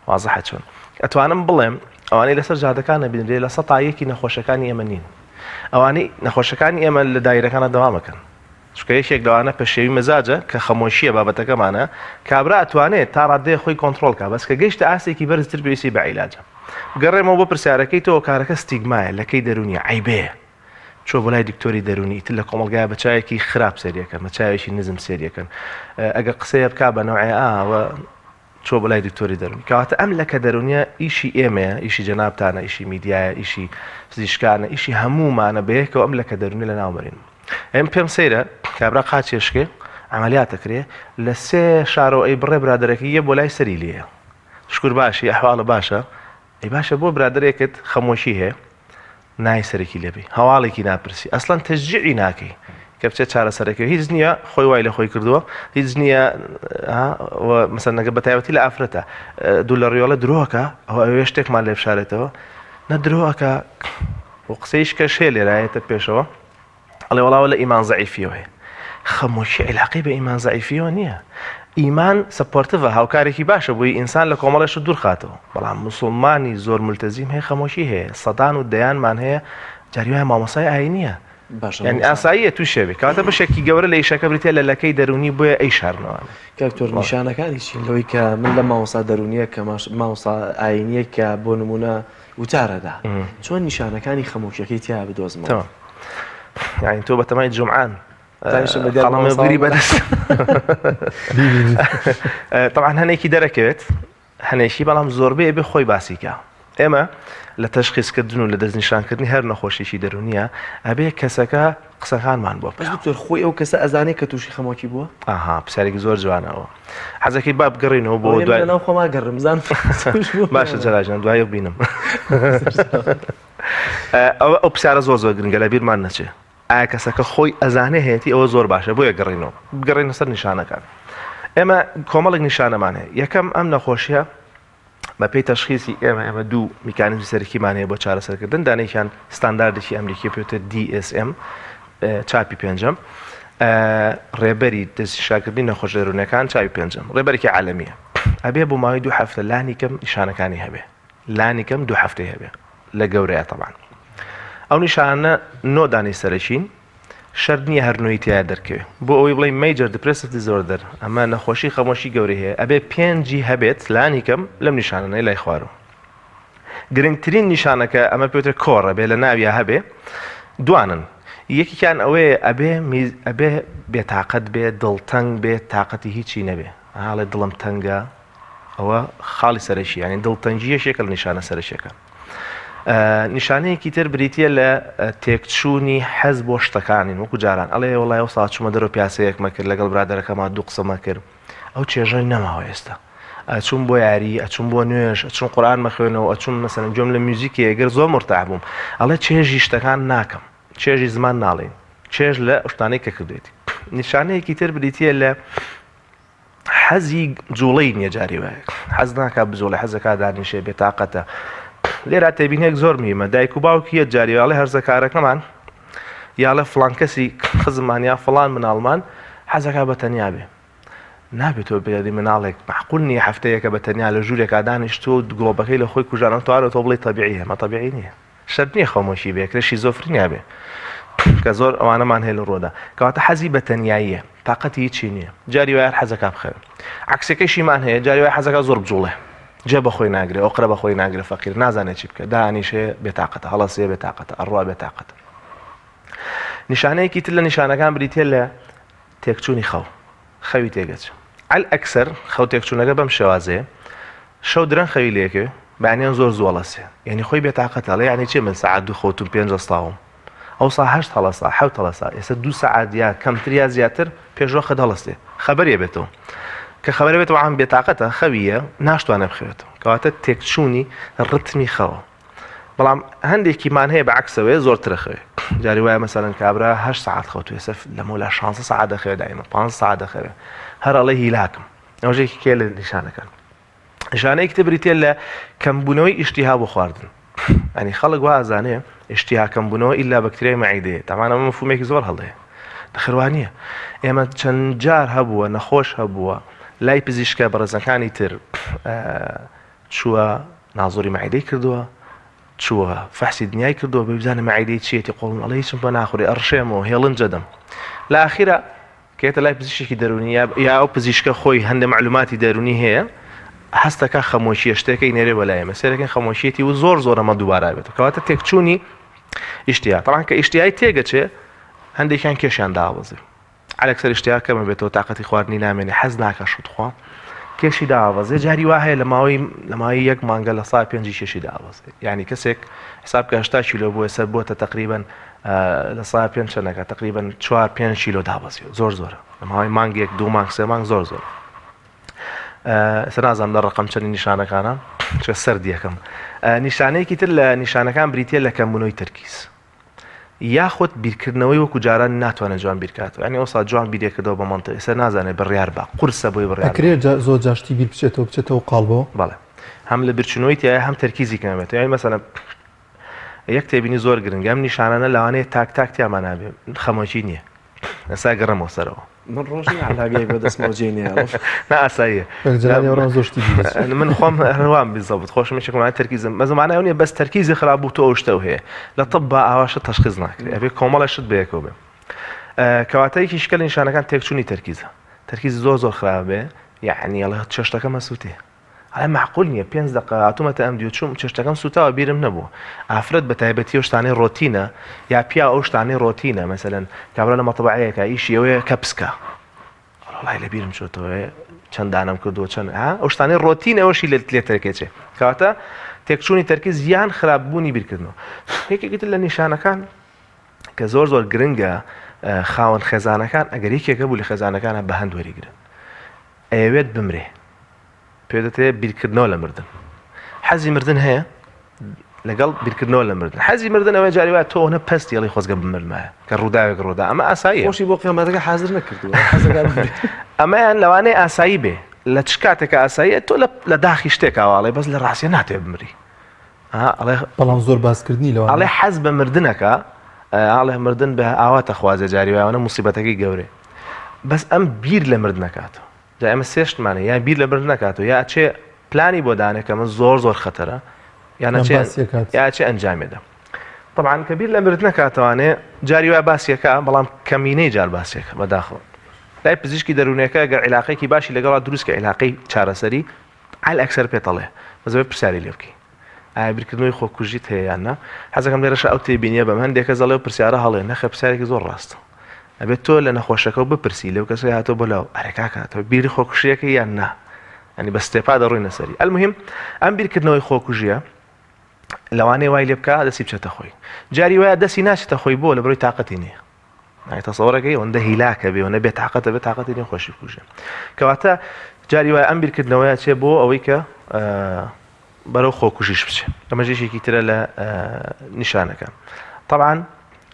وازەحە چۆن ئەتوانم بڵێم ئەوانەی لەسەر جادەکانە بینرێ لە سەتایەکی نەخۆشەکانی ئێمە نین ئەوانەی نەخۆشەکانی ئێمە لە دایرەکانە دەوامەکەن چکە یەکێک لەوانە پێشێوی مەزاجە کە خەمۆشیە بابەتەکەمانە کابرا ئەتوانێت تا ڕادەیە خۆی کۆنتترۆلکە بەس کە گەیشتە ئاسێکی بەرزتر پێویستی بە عیلاجە گەڕێمەوە بۆ پرسیارەکەی تۆ کارەکە ستیگمایە لەکەی دەرونیە عیبەیە چۆ بۆ لای دکتۆری دەرونی تر لە کۆمەلگای بەچایەکی خراپ سێریەکەن بەچاوێکی نزم سێریەکەن ئەگە قسەیە بک بە نەوعی ئاوە چۆ بۆ لای دکتۆری دەرونی کەواتە ئەم لەکە دەرونیە ئیشی ئێمەیە ئیشی جەنابتانە ئیشی میدیایە ئیشی فزیشکانە ئیشی هەمومانە بەیەکەوە ئەم لەکە دەرونی لە ناوبەرین ئەم پێم سەیرە کابرا قاچێشکێ ئەمەلیاتەکرێ لە 3 شارۆ ئەی بڕێ برادەرەکە یە بۆ لای سەری لێە شکر باشی ئەحواڵە باشە ئەی باشە بۆ برادەرێکت خەمۆشی هەیە نای سەرەکی لێبی هەواڵێکی ناپرسی ئەسڵەن تەشجیعی ناکەی کە بچێت چارەسەرەکەی هیچ نییە خۆی وای لە خۆی کردووە هیچ نییە مەسەن نەگە بە تایبەتی لە ئافرەتە دوو لە ڕیۆڵە درۆکە ئەوە ئەوێ شتێکمان لێ بشارێتەوە نە درۆکە و قسەیش کە شێ لێرایەتە پێشەوە ئەڵێ وەڵاوە لە ئیمان زەعیفیەوە هەیە خەمۆشی عیلاقی بە ئیمان زەعیفیەوە نییە ئیمان سەپۆرتڤە هاوکارێکی باشە بۆی ئینسان لە کۆمەڵێش دوور خاتەوە بەڵام مسلمانی زۆر ملتەزیم هەیە خەمۆشی هەیە سەدان و دەیانمان هەیە جاریوای مامۆسای ئاینیە یعنی ئاساییە تو شێوێ کاتە بەشێکی گەورە لە ئیشەکە بریتە لە لەکەی دەرونی بۆیە ئەی شارنەوە کاکتۆر نیشانەکانی چین لەوەی کە من لە مامۆسا دەرونیە کە مامۆسا ئاینیە کە بۆ نمونە وتارەدا چۆن نیشانەکانی خەمۆشیەکەی تیا بدۆزمەوە یعنی تۆ بە تەمای جومعان خەڵامەگیری بەدەست طبعا هەنێکی دەرەکەوێت هەنێکی بەڵام زۆربەیە بێ خۆی باسیکە ئێمە لە تەشخیصکردن و لە دەستنیشانکردنی هەر نەخۆشیێکی دەرونیە ئەبێ کەسەکە قسەکانمان بۆ دکتۆر خۆی ئەو کەسە ئەزانێت کە تووشی خەمۆکی بووە ئاها پرسیارێکی زۆر جوانەوە حەزەکەی با بگەڕێنەوە بۆ دوای ناو خۆما گەڕم زان باشە جەلاجان دوای بینم ئەو پرسیارە زۆر زۆر گرنگە لە بیرمان نەچێ ئایا کەسەکە خۆی ئەزانێ هەیەی ئەوە زۆر باشە بۆیە گەڕێنەوە بگەڕێنە سەر نیشانەکان ئێمە کۆمەڵێک نیشانەمان هەیە یەکەم ئەم نەخۆشیە بە پێی تەشخیصی ئێمە دوو میکانیزمی سەرەکیمان هەیە بۆ چارەسەرکردن دانێکیان ستانداردێکی ئەمریکی پێوتە DSM چاپی پێنجەم ڕێبەری دەستنیشانکردنی نەخۆش دەرونەکان چاوی پێنجەم ڕێبەرێکی عالەمیە ئەبێ بۆ ماوەی 2 هەفتە لانی کەم نیشانەکانی هەبێ لانی کەم 2 هەفتەی هەبێ لە گەورەیە تەبان ئەو نیشانە نۆدانی سەرەکین شەرت نییە هەرنووی تایە دەرکەوێت بۆ ئەوەی بڵێ مەیجر دیپرسیڤ دیزۆردەر ئەمە نەخۆشی خەمۆشی گەورەی هەیە ئەبێ 5 هەبێت لانی کەم لەم نیشانانەی لای خوارەوە گرنگترین نیشانەکە ئەمە پێوترێت کۆڕە بێ لە ناویە هەبێ دوانن یەکیان ئەوەیە ئەبێ بێتاقەت بێ دڵتەنگ بێت تااقەتی هیچی نەبێ هاڵێ دڵم تەنگە ئەوە خاڵی سەرشی ینی دڵتەنجی یەکێکە لە نیشانە سەرشەکە نیشانەیەکی تر بریتە لە تێکچوونی حەز بۆ شتەکانین وەکو جاران ئەڵێ وڵای و ساچمە دەرەوە پیاسەیەکمە کرد لەگەڵ برادەرەکەما دوو قسەمە کرد ئەو چێژەی نەماوە ئێستا ئەچوون بۆ یاری ئەچوون بۆ نوێژ ئەچوون قورآن مەخوێنەوە ئەچوون مەسەن جۆم لە میوزیکی ئەگەر زۆر مرتاح بووم ئەڵێ چێژی شتەکان ناکەم چێژی زمان ناڵێن چێژ لە شتانەی کە کردێتی نیشانەیەکی تر بریتە لە حەزی جوڵەی نییە جاری وایە حەز ناکات بجوڵێ حەزەکە دانیشێ بێتاقەتە لێرا تێبینێک زۆر میمە دایک و باوکیە جاریواڵی هەرزەکارەکەمان یا لە فڵان کەسی خزممان یا فڵان مناڵمان حەزەکە بە تەنیا بێ نابێتەوە بێدی مناڵێک معقول نییە هەفتەیەکە بە تەنیا لە ژوورێکا دانیشتۆ گڵۆبەکەی لە خۆی کوژانەوە توانێت تۆ بڵێ تەبیعی هەمە تەبیعی نییە شەرت نییە خەمۆشی بێ کرێشی زۆفرینیا بێ کە زۆر ئەوانەمان هەیە لە ڕۆدا کەواتە حەزی بە تەنیاییە تااقەتی هیچی نییە جاری وایە حەزەکە بخەوێ عکسەکەیشیمان هەیە جاری وایە حەزەکە زۆر بجوڵێ جێ بەخۆی ناگرێ ئەو قرە بەخۆی ناگرێ فەقیر نازانێت چی بکە دانیشێ بێتاقەتە هەڵەسێ بێتاقەتە ئەڕوا بێتاقەتە نیشانەیەکی تر لە نیشانەکان بریتە لە تێکچوونی خەوی تێگەچ ئەکسەر خەو تێکچوونەکە بەم شێوازەیە شەو درەنگ خەوی لێکێ بەیانیان زۆر زوڵەسێ یعنی خۆی بێتاقەتە لە یعنی چێ من سەعات 2 خەوتم 5 ئەستاوم ئەو سا 8 هەڵەسا 7 هەڵەسا ئێستا 2 سەعات یا کەمتر یا زیاتر پێشەوە خەت هەڵەستێ خەبەریە بێتەوە کە خەبەرە بێتەوە عام بێتاقەتە خەویە ناشتوانە بخوێتەوە کەواتە تێکچوونی ڕتمی خەوە بەڵام هەندێکیمان هەیە بە عکسەوەی زۆرترە خەوێ جاری وایە مەسەلەن کابرا 8 ساعت خەوتوێ ئێستا لەمە لە 16 ساعت دەخەوێ دایمە 5 ساعت دەخەوێ هەر ئەڵێ هیلاکم ئەوژێکی کێ لە نیشانەکان نیشانەیەکی تر بریتە لە کەمبوونەوەی ئیشتیها بۆ خواردن ئەنی خەڵک وا ئەزانێ ئیشتیها کەمبوونەوە ئیلا بەکتریای مەعیدەیە تەمانە ئەمە مەفهومێکی زۆر هەڵەیە دەخەروانیە ئێمە چەند جار هەبووە نەخۆش هەبووە لای پزیشکە بەڕێزەکانی تر چووە نازۆری مەعیدەی کردووە چووە فەحسی دنیای کردو بە بزانە مەعیدەی چیەتی قۆڵم ئەڵێ هیچم بە ناخوری ئەڕشێمەوە هێڵن جەدەم لە ئاخیرە کێتە لای پزیشکی دەرونی یا ئەو پزیشکە خۆی هەندە معلوماتی دەرونی هەیە هەستەکە خەمۆشیە شتێکی نێرێ بەلایەمە سێرەکەن خەمۆشیەتی و زۆر ئەمە دووبارە بێت کەواتە تێکچوونی ئیشتیا تەڵان کە ئیشتیای تێگەچێ هەندێکیان کێشیان داوەزێ ئەلەکسەر ئیشتیا کەمە بێتەوە تااقەتی خواردنی نامێنێ حەز ناکە شوتخوا کێشی داوەزێ جاری وا هەیە لە ماوەی یەک مانگە لە سا پێنجی شێشی داوەزێ یعنی کەسێک حساب کە 80 کیلۆ بووە سەر بۆتە تقریبا لە سا پێنج چەندەکە تقریبا 4-5 کیلۆ دابەزێ زۆرە لە ماوەی مانگێک 2 مانگ 3 مانگ زۆر سەرنازان لە ڕقم چەندی نیشانەکانە چە سەردیەکەم نیشانەیەکی تر لە نیشانەکان بریتە لە کەمبوونەوەی تەرکیز یاخود بیرکردنەوەی وەکو جاران ناتوانێت جوان بیرکاتەوە ینی ئەوسا جوان بیرێکردەوە بە مەنتەق ئێستا نازانێت بڕیار بە قورسە بۆی بڕیار ئەکرێت زۆر جاشتی بیر بچێتەوە قاڵبەوە بەڵێ هەم لە بیرچنەوەی تایە هەم تەرکیزی کەمێت یعنی مەسەلەن یەک تێبینی زۆر گرنگە ئەم نیشانانە لەوانەیە تاک تیامان نابێ خەمۆکی نییە ئێستا گەڕەمەوە سەرەوە من ڕۆژی علاگەیەک بە دەستمەوجێ نییە ناساییە زۆشتی من خۆم هەروان بیزەبت خۆشم شکمان تەرکیزم مەزمانە ئەو نیە بەس تەرکیزی خراپ بوو تۆ ئەو شتە هەیە لە طب بە ئاواشە تەشخیص ناکرێت ئەبێ کۆمەڵە شت بەیەکەوە بێ کەواتەیەکی شکل نیشانەکان تێکچوونی تەرکیزە تەرکیز زۆر خراپ بێ یعنی ئەڵێ چێشتەکە مەسووتێ ئەڵێ معقول نییە 5 دقیقە هاتوومەتە ئەم دیو چوم چێشتەکەم سوتاوە بیرم نەبوو ئافرەت بە تایبەتی ئەو شتانەی ڕۆتینە یا پیا ئەو شتانەی ڕۆتینە مەسەلەن کابرا لە مەتەبەعەیەکە ئیشی ئەوەیە کە پسکە وڵای لە بیرم چۆتەوە چەند دانم کردووە چەند ئەو شتانەی ڕۆتینەوەشی لێ تەرکێچێ کەواتە تێکچوونی تەرکیز یان خراپبوونی بیرکردنەوە یەکێکی تر لە نیشانەکان کە زۆر گرنگە خاوەن خێزانەکان ئەگەر یەکێکە بوو لە خێزانەکانە بە هەند وەریگرن ئەوێت بمرێ پێ دەتێت بیرکردنەوە لە مردن حەزی مردن هەیە لەگەڵ بیرکردنەوە لە مردن حەزی مردن ئەوەی جاری وایە تۆ نە پەستی ئەڵی خۆزگە بمردمایە کە ڕووداوێک ڕۆدا ئەمە ئاساییە خۆشی بۆ قیامەتەکە حاضر نەکردووە ئەمەیان لەوانەیە ئاسایی بێ لە چ کاتێکە ئاساییە تۆ لە داخی شتێک ئاواڵێ بەس لە ڕاستیە ناتێ بمری بەڵام زۆر باسکردنی لەوە ئەڵێ حەز بە مردنەکە ئاڵێ مردن بە ئاواتە خوازە جاری وایەوە موسیبەتەکەی گەورێ بەس ئەم بیر لە مرد نکاتەوە جا ئەمە سێشتمانە یا بیر لە مرد نکاتەوە یا چێ پلانی بۆ دانێکەمە زۆر خەتەرە یا چێ ئەنجامێدا طبعاً کە بیر لە مرد نکاتەوانێ جاری وای باسیەکە بەڵام کەمینەی جار باسیەکە بەداخەوە لای پزیشکی دەروونەکە گەر عیلاقەیەکی باشی لەگەڵا دروستکە عیلاقەی چارەسەری عەل ئەکسەر پێتەڵێ بەزەوەی پرسیاری لێ بکەی ئایا بیرکردنەوەی خۆکوژیت هەیە یان نا حەزەکەم لێرەش ئەو تێبینیە بەم هەندێکە زەڵێ و پرسیارە هەڵێ نەخە پرسیارێکی زۆر ڕاستە ئەبێت تۆ لە نەخۆشەکە بپرسی لەو کەسەی هاتۆ بۆلاو ئەرێکاکاتەوە بیری خۆکوژیەکە یان نا ئەنی بە ستێپا دەڕووی نەسەری ئەلموهیم ئەم بیرکردنەوەی خۆکوژیە لەوانەیە وای لێ بکە دەستی بچێتە خۆی جاری وایە دەستی ناچێتە خۆی بۆ لە بڕۆی تااقەتی نییە تەسەوەڕەکەی ئەوەندە هیلاکە بێ و نەبێت تااقەتە بێت تااقەتی نیە خۆشی کوژە کەواتە جاری وایە ئەم بیرکردنەوەیە چێ بۆ ئەوەی کە بەرەو خۆکوژیش بچێ ئەمەژێشێکی ترە لە نیشانەکان طبعاً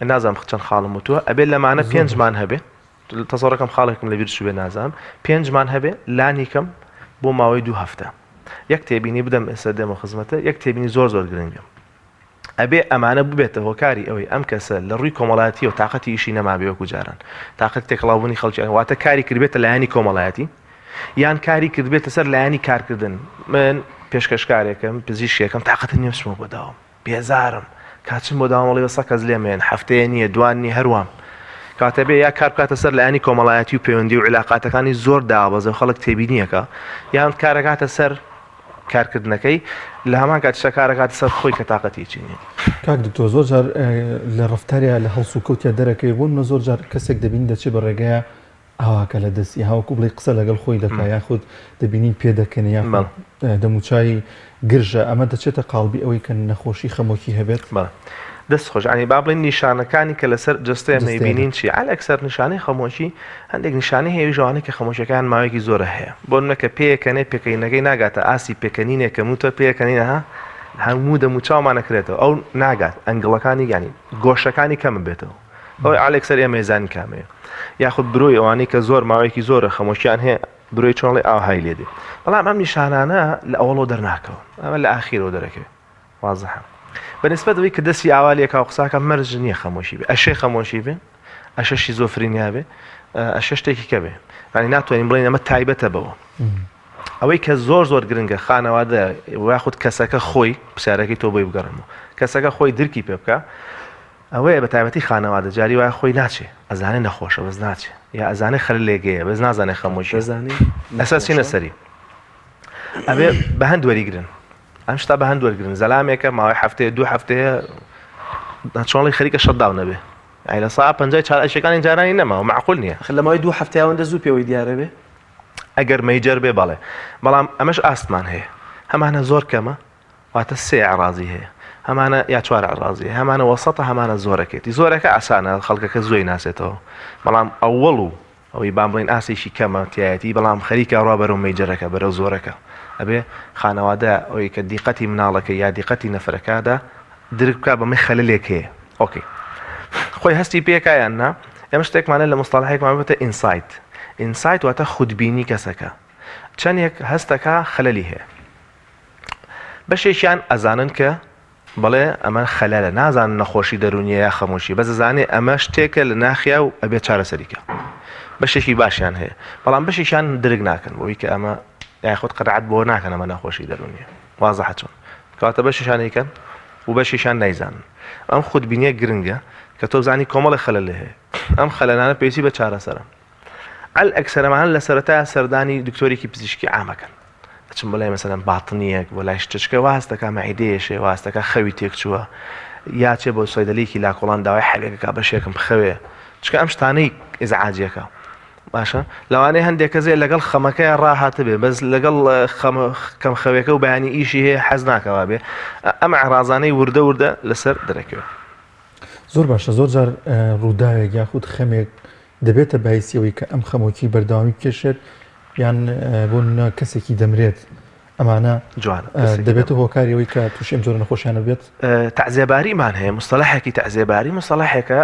نازانم چەند خاڵم وتووە ئەبێت لەمانە 5 مان هەبێ تەسەوڕەکەم خاڵێکم لە بیر شوێ نازانم 5 مان هەبێ لانیکەم بۆ ماوەی 2 هەفتە یەک تێبینی بدەم ئێستا دێمە خزمەتە یەک تێبینی زۆر گرنگە ئەبێ ئەمانە ببێتە هۆکاری ئەوەی ئەم کەسە لە ڕووی کۆمەڵایەتی و تااقەتی ئیشی نەمابێ وەکو جاران تااقەت تێکڵاوبوونی خەڵکی واتە کاری کردبێتە لایانی کۆمەڵایەتی یان کاری کردبێتە سەر لایانی کارکردن من پێشکەشکارێکم پزیشکێکم تااقەت نییە بچمە بۆ داوام بێزارم کاچم بۆ داوامەڵی بە سەکەس لێمێن هەفتەیە نییە دوانی هەروام کاتەبێ یا کار بکاتە سەر لایانی کۆمەڵایەتی و پەیوەندی و علاقاتەکانی زۆر دابەزە خەڵک تێبینیەکە یان کارەکاتە سەر کارکردنەکەی لە هەمان کاتیشە کارەکاتە سەر خۆی کە تااقەتی چینی کاک دکتۆر زۆر جار لە ڕفتاریا لە هەڵسو کەوتیا دەرەکەی بوون زۆر جار کەسێک دەبین دەچێت بە ڕێگەیە ئاواکە لە دەستی هاوکو بڵێ قسە لەگەڵ خۆی دەکا یاخود دەبینین پێدەکەن یا دەموچایی گرژە ئەمە دەچێتە قاڵبی ئەوەی کە نەخۆشی خەمۆکی هەبێت دەست خۆش عنی با بڵین نیشانەکانی کە لەسەر جستەیە مەیبینین چی عەل ئەکسەر نیشانەی خەمۆکی هەندێک نیشانەی هەیە ژەوانەی کە خەمۆشیەکان ماوەیەکی زۆرە هەیە بۆ نەکە پێیەکەنێ پێکەینەکەی ناگاتە ئاسی پێکەنینێک کە موتە پێیەکەنینە ها هەموو دەموچاومانەکرێتەوە ئەو ناگات ئەنگڵەکانی ینی گۆشەکانی کەم بێتەوە ئەوەی ئالێکسەر ئێمە زانی کامەیە یاخود برۆی ئەوانەی کە زۆر ماوەیەکی زۆرە خەمۆشیان هەیە برۆی چۆنڵی ئاوهای لێدێ بەڵام ئەم نیشانانە لە ئەوڵۆ دەرناکەون ئەمە لە ئاخیرەوە دەرەکەوێت وازەحە بەنسبەت ئەوەی کە دەستی ئاوالێکا و قساکە مەرج نییە خەمۆشی بێ ئەشێ خەمۆشی بێ ئەشە شیزۆفرینیا بێ ئەشە شتێکی کە بێ ینی ناتوانین بڵین ئەمە تایبەتە بەوە ئەوەی کە زۆر گرنگە خانەوادە یاخود کەسەکە خۆی پرسیارەکەی تۆ بۆی بگەڕێمەوە کەسەکە خۆی درکی پێ بکە ئەوەیە بە تایبەتی خانەوادە جاری وایە خۆی ناچێ ئەزانێ نەخۆشە بەس ناچێ یا ئەزانێ خەل لێگەیە بەس نازانێ خەمۆشی ئەساس چینە سەری ئەبێ بە هەند وەریگرن ئەم شتا بە هەند وەرگرن زەلامێکە ماوەی هەفتەیە 2 هەفتەیە چۆڵی خەریکە شەتداون نەبێ لە ساعت 50 چارەشەکانی جارانی نەماوە معقول نییە لە ماوەی 2 هەفتەیەوەندە زوو پێوەی دیارە بێ ئەگەر مەیجەر بێ بەڵێ بەڵام ئەمەش ئاستمان هەیە هەمانە زۆر کەمە واتە 3 عڕازی هەیە هەمانە یا 4 عڕازی هەمانە وەسەتە هەمانە زۆرەکەێتی زۆرەکە ئاسانە خەڵکەکە زۆی ناسێتەوە بەڵام ئەووەڵ و ئەوەی بام بڵین ئاسێکی کەمە تایەتی بەڵام خەریکە ڕوا بەرەو مەیجەرەکە بەرەو زۆرەکە ئەبێ خانەوادە ئەوەی کە دیقەتی مناڵەکە یا دیقەتی نەفرەکەدا درک بکە بەمەی خەلەلێک هەیە ئۆکەی خۆی هەستی پێکایان نا ئەمە شتێکمانە لە مستەڵاحێکمان بێتە ئینسایت واتە خودبینی کەسەکە چەندێک هەستەکە خەلەلی هەیە بەشێکیان ئەزانن کە بەڵێ ئەمە خەلەلە نازانن نەخۆشی دەرونیە یا خەمۆشی بەس زانێ ئەمە شتێکە لە ناخیا و ئەبێت چارەسەریکە بەشێکی باشیان هەیە بەڵام بەشێکیان درک ناکەن بۆی کە ئەمە یاخود قەنەعەت بۆ ناکەن ئەمە نەخۆشی دەرونیە وازەحە چۆن کەواتە بەشیشانەکەن و بەشیشان نایزانن ئەم خودبینیە گرنگە کە تۆ بزانی کۆمەڵی خەلەل هەیە ئەم خەلەلانە پێویستی بە چارەسەرە ئەکسەرەمان لە سەرەتای سەردانی دکتۆرێکی پزیشکی عامەکەن چم بڵێ مەسەلەن باتنیەک بۆ لای شتچکە واستەکە مەعیدەیەشێ واستەکە خەوی تێک چووە یا چێ بۆ سۆیدەلێکی لاکۆڵان داوای حەلێکەکە بەشێکم بخەوێ چکە ئەم شتانەی ئێزعاجیەکە باشە لەوانەیە هەندێک کەسێ لەگەڵ خەمەکەی ڕاهاتە بێ بەس لەگەڵ کەم خەوێکە و بەیانی ئیشی هەیە حەز ناکەوا بێ ئەم عڕازانەی وردە لەسەر دەرەکەوێت زۆر باشە زۆر جار ڕووداوێک یاخود خەمێک دەبێتە باعثیەوەی کە ئەم خەمۆکی بەردەوامی بکێشێت یان بۆ کەسێکی دەمرێت ئەمانە دەبێتە هۆکاریەوەی کە تووشی ئەم جۆرە نەخۆشیانە بێت تەعزیەباریمان هەیە مستەڵەحێکی تەعزیەباری مستەڵەحێکە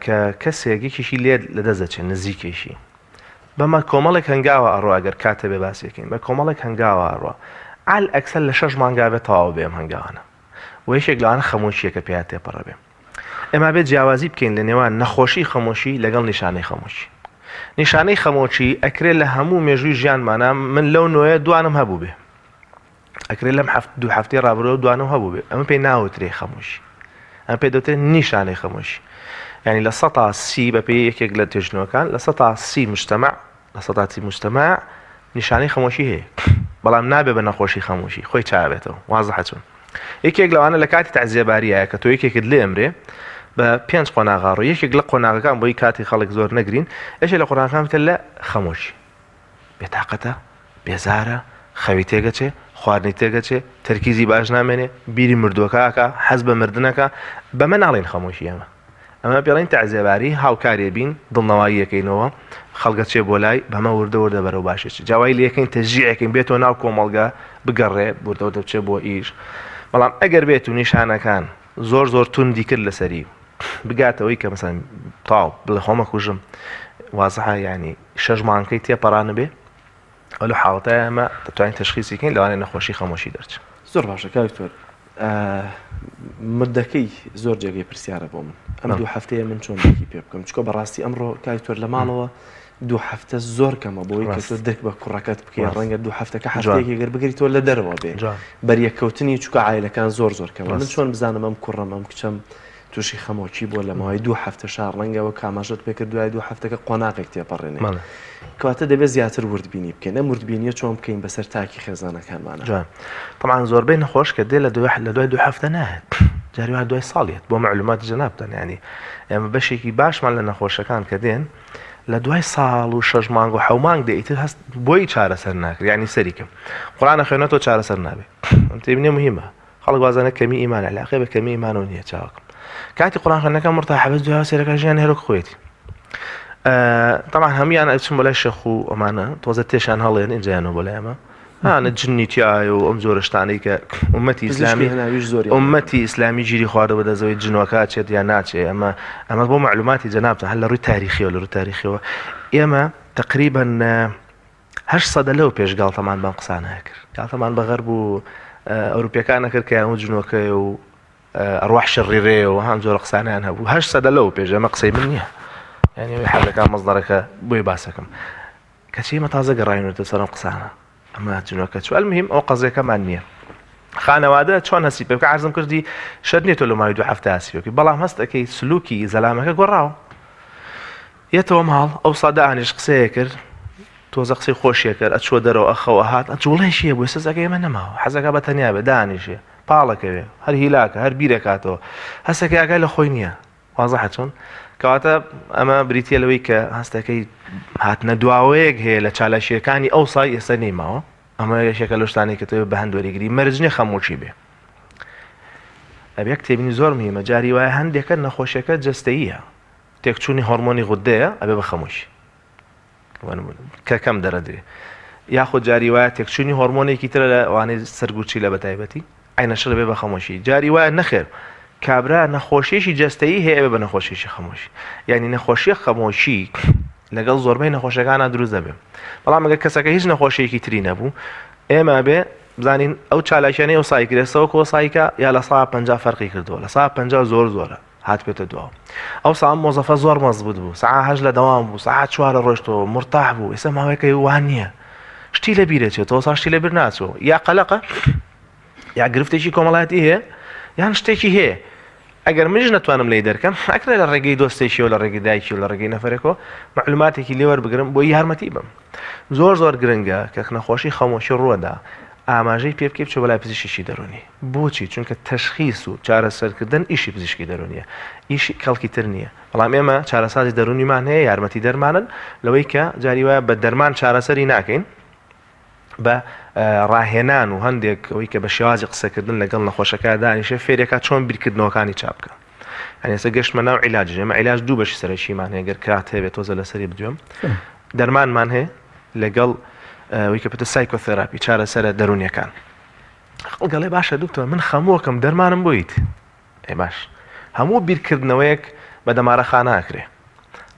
کە کەسێکیشی لێ لەدەستدەچێت نزیکێشی بەمە کۆمەڵێک هەنگاوە ئەڕۆ ئەگەر کاتە بێ باسیەکەین بە کۆمەڵێک هەنگاوە ئەڕۆ ئال ئەکسەر لە 6 مانگا بێت تەواو بێم هەنگاوانە و یەکێک لەوانە خەمۆشیەکە پێیان تێپەڕە بێ ئێمە بێت جیاوازی بکەین لە نێوان نەخۆشی خەمۆشی لەگەڵ نیشانەی خەمۆشی نیشانەی خەمۆچی ئەکرێت لە هەموو مێژووی ژیانمانە من لەو نوێ دوانم هەبوو بێ ئەکرێت لەم 2 هەفتەی ڕابردووە دوانم هەبوو بێ ئەمە پێی ناوترێ خەمۆشی ئەم پێ دەوترێت نیشانەی خەمۆشی ینی لە 130 بەپێی یەکێک لە توێژنەوەکان لە 130 مجتەمع لە 130 مجتەمع نیشانەی خەمۆشی هەیە بەڵام نابێ بە نەخۆشی خەمۆشی خۆی چاوێتەوە وازەحە چۆن یەکێک لەوانە لە کاتی تەعزیەباریایە کە تۆ یەکێکت لێ ئەمرێ بە 5 قۆناغاڕ یەکێک لە قۆناغەکان بۆی کاتی خەڵک زۆر نەگرین یەکێک لە قۆناغەکان بتە لە خەمۆشی بێتاقەتە بێزارە خەوی تێگەچێ خواردنی تێگەچێ تەرکیزی باش نامێنێ بیری مردووەکەکە حەز بە مردنەکە بەمە ناڵێن خەمۆشی ئەمە پێڵین تەعزیەباری هاوکارێ بین دڵنەواییەکەینەوە خەڵگە چێ بۆ لای بەمە وردە بەرەو باشێت جاوای لەکەین تەژیعەکەین بێتەوە ناو کۆمەڵگە بگەڕێ وردەوە بچێ بۆ ئیش بەڵام ئەگەر بێت و نیشانەکان زۆر توندی کرد لەسەری بگاتەوەی کە مەسەن تاو بڵێ خۆمە کوژم وازەحە ینی 6 مانگەی تێپەڕانە بێ ئەو لە حاڵەتە ئەمە دەتوانین تەشخیصیکەین لەوانەیە نەخۆشی خەمۆشی دەرچێت زۆر باشە کاکتۆر مردەکەی زۆر جێگەی پرسیارە بۆ من ئەم 2 هەفتەیە من چۆن پێ بکەم چکۆ بەڕاستی ئەمڕۆ کاکتۆر لە ماڵەوە 2 هەفتە زۆر کەمە بۆی کە تۆ دەک بە کوڕەکەت بکەی ڕەنگە 2 هەفتەکە هەفتەیەکی گەر بگریتەوە لە دەرەوە بێ بەریەکەوتنی چکە عایلەکان زۆر کەمە من چۆن بزانم ئەم کوڕەم ئەم کچەم تووشی خەمۆکی بۆ لە ماوەی 2 هەفتە شار ڕەنگەوە کاماژت پێکرد دوای 2 هەفتەکە قۆناغێک تێپەڕێنێ کەواتە دەبێت زیاتر وردبینی بکەین ئەم وردبینیە چۆن بکەین بەسەر تاکی خێزانەکانمانە طبعا زۆربەی نەخۆش کە دێ لە دوای 2 هەفتە ناهێت جاری وای دوای ساڵێت بۆ معلوماتی جەنابتان ینی ئێمە بەشێکی باشمان لە نەخۆشەکان کە دێن لە دوای ساڵ و 6 مانگ و 7 مانگ دەیتر هەست بۆی چارەسەر ناکرد ینی سەریکەم قورئانە خوێنێتەوە چارەسەر نابێت تێبینێ مهمە خەڵک وازانە کەمی ئیمان علاقەی بە کەمی ئیمانەوە نییە چاوەکەم کاتی قورئان خوێندنەکە مرتا حەبس دوای سێرەکە ژیان هێرۆک خۆیەتی طبعا هەمویان ئەچن بۆ لای شەخ و ئەمانە تۆزە تێشان هەڵێن ئینجایانەوە بۆ لایمە هانە جنیتیایە و ئەم زۆر شتانەی کە ئومەتی ئیسلامی گیری خواردە بەدەزەوەی جنۆکە چێت یا ناچێ ئەمە بۆ معلوماتی جەنابتە هەر لە ڕووی تاریخیەوە لە ڕووی تاریخیەوە ئێمە تقریبا 800 لەو پێش گاڵتەمان بەم قسانە کرد گاڵتەمان بەغەر بوو ئەوروپیەکانە کرد کە ئەو جنۆکەی و ئەڕواح شەڕیڕێ و هەم زۆر قسانیان هەبوو 800 لەو پێش ئەمە قسەی من نییە ینی حەلەکان مەزدەرەکە بۆی باسەکەم کەچی ئێمە تازە گەڕاینەوە سەرم قسانە ئەمە چونەکە چوە المهم ئەو قەزەکەمان نییە خانەوادە چۆن هەسی پێ بکە عرضم کردی شەر نێتۆ لە ماوەی 2 هەفتە هەسی پێ بەڵام هەست دەکەی سلوکی زەلامەکە گۆڕاوە یەتەوە ماڵ ئەو سادە ئانیش قسەیە کرد تۆزە قسەی خۆشیە کرد ئەچوە دەرەوە ئەخەوە هات جوڵێشیە بۆ سەزەکە ئێمە نەماوە حەزەکە بە تەنیا بێ دانیشێ پاڵەکەوێ هەر هیلاکە هەر بیرەکاتەوە هەستەکە ئاگای لە خۆی نییە وازەحە چۆن کەواتە ئەمە بریتە لەوەی کە هەستەکەی هاتنە دواوەیەک هەیە لە چالەشیەکانی ئەو سای ئێستا نەیماوە ئەمە یەکێکە لە شتانێک کە تۆ بە هەندوەریگری مەرجنی خەمۆچی بێ ئەبێ کتێبینی زۆر مهمە جاری وایە هەندێکە نەخۆشیەکە جەستەییە تێکچوونی هۆرمۆنی غودەیە ئەبێ بە خەمۆشی کە کەم دەرەدرێ یاخود جاری وایە تێکچوونی هۆرمۆنێکی ترە لە وانەی سەرگوچی لە بەتایبەتی ئاینەشە لەبێ بە خەمۆشی جاری وایە نەخێر کابرا نەخۆشیێکی جەستەیی هەیە بە نەخۆشیێکی خەمۆشی یعنی نەخۆشیە خەمۆشی لەگەڵ زۆربەی نەخۆشیەکانە دروست دەبێ بەڵام ئەگەر کەسەکە هیچ نەخۆشیەکی تری نەبوو ئێمە بێ بزانین ئەو چالاکیانەی ئەو سای کرێسەوە کۆ سایکە یا لە 150 فەرقی کردووە لە 150 زۆرە هات پێتە دواوە ئەو سام مۆزەفە زۆر مەزبوط بوو ساعە 8 لە دەوام بوو ساعە 4 ڕۆژتەوە مرتاح بوو ئێستا ماوەیەکە وان نییە شتی لە بیرێتێتەوە تا شتی لە بیر ناچەوە یا قەلەقە یا گرفتێکی کۆمەڵایەتی هەیە یان شتێکی هەیە ئەگەر منیش نەتوانم لی دەرکەم ئەکرێ لە ڕێگەی دۆستێکیەوە لە ڕێگەی دایکی و لە ڕێگەی نەفرێکەوە معلوماتێکی لێوە بگرم بۆ یارمەتی بم زۆر گرنگە کە نەخۆشی خەمۆشی ڕووەدا ئاماژەی پێ بکەیت چۆ بەلای پزیشکی دەرونی بۆچی چونکە تەشخیص و چارەسەرکردن ئیشی پزیشکی دەرونیە ئیشی کەڵکی تر نییە بەڵام ئێمە چارەسازی دەرونیمان هەیە یارمەتی دەرمانن لەوەی کە جاری وایە بە دەرمان چارەسەری ناکەین بە ڕاهێنان و هەندێک ئەوەی کە بە شێوازی قسەکردن لەگەڵ نەخۆشەکە دانیشە فێرێکە چۆن بیرکردنەوەکانی چاپ بکە هەنی ئێستا گەشتمە ناو عیلاج ئێمە عیلاج دوو بەشی سەرەکیمان هەیە گەر کات هەیە تۆزە لەسەری بدوێم دەرمانمان هەیە لەگەڵ ئەوەی کە پێتە سایکۆتێراپی چارەسەرە دەرونیەکان خەڵگەڵێ باشە دوکتۆر من خەمووەکەم دەرمانم بۆیت ئەی باش هەموو بیرکردنەوەیەک بە دەمارەخانە ئاکرێ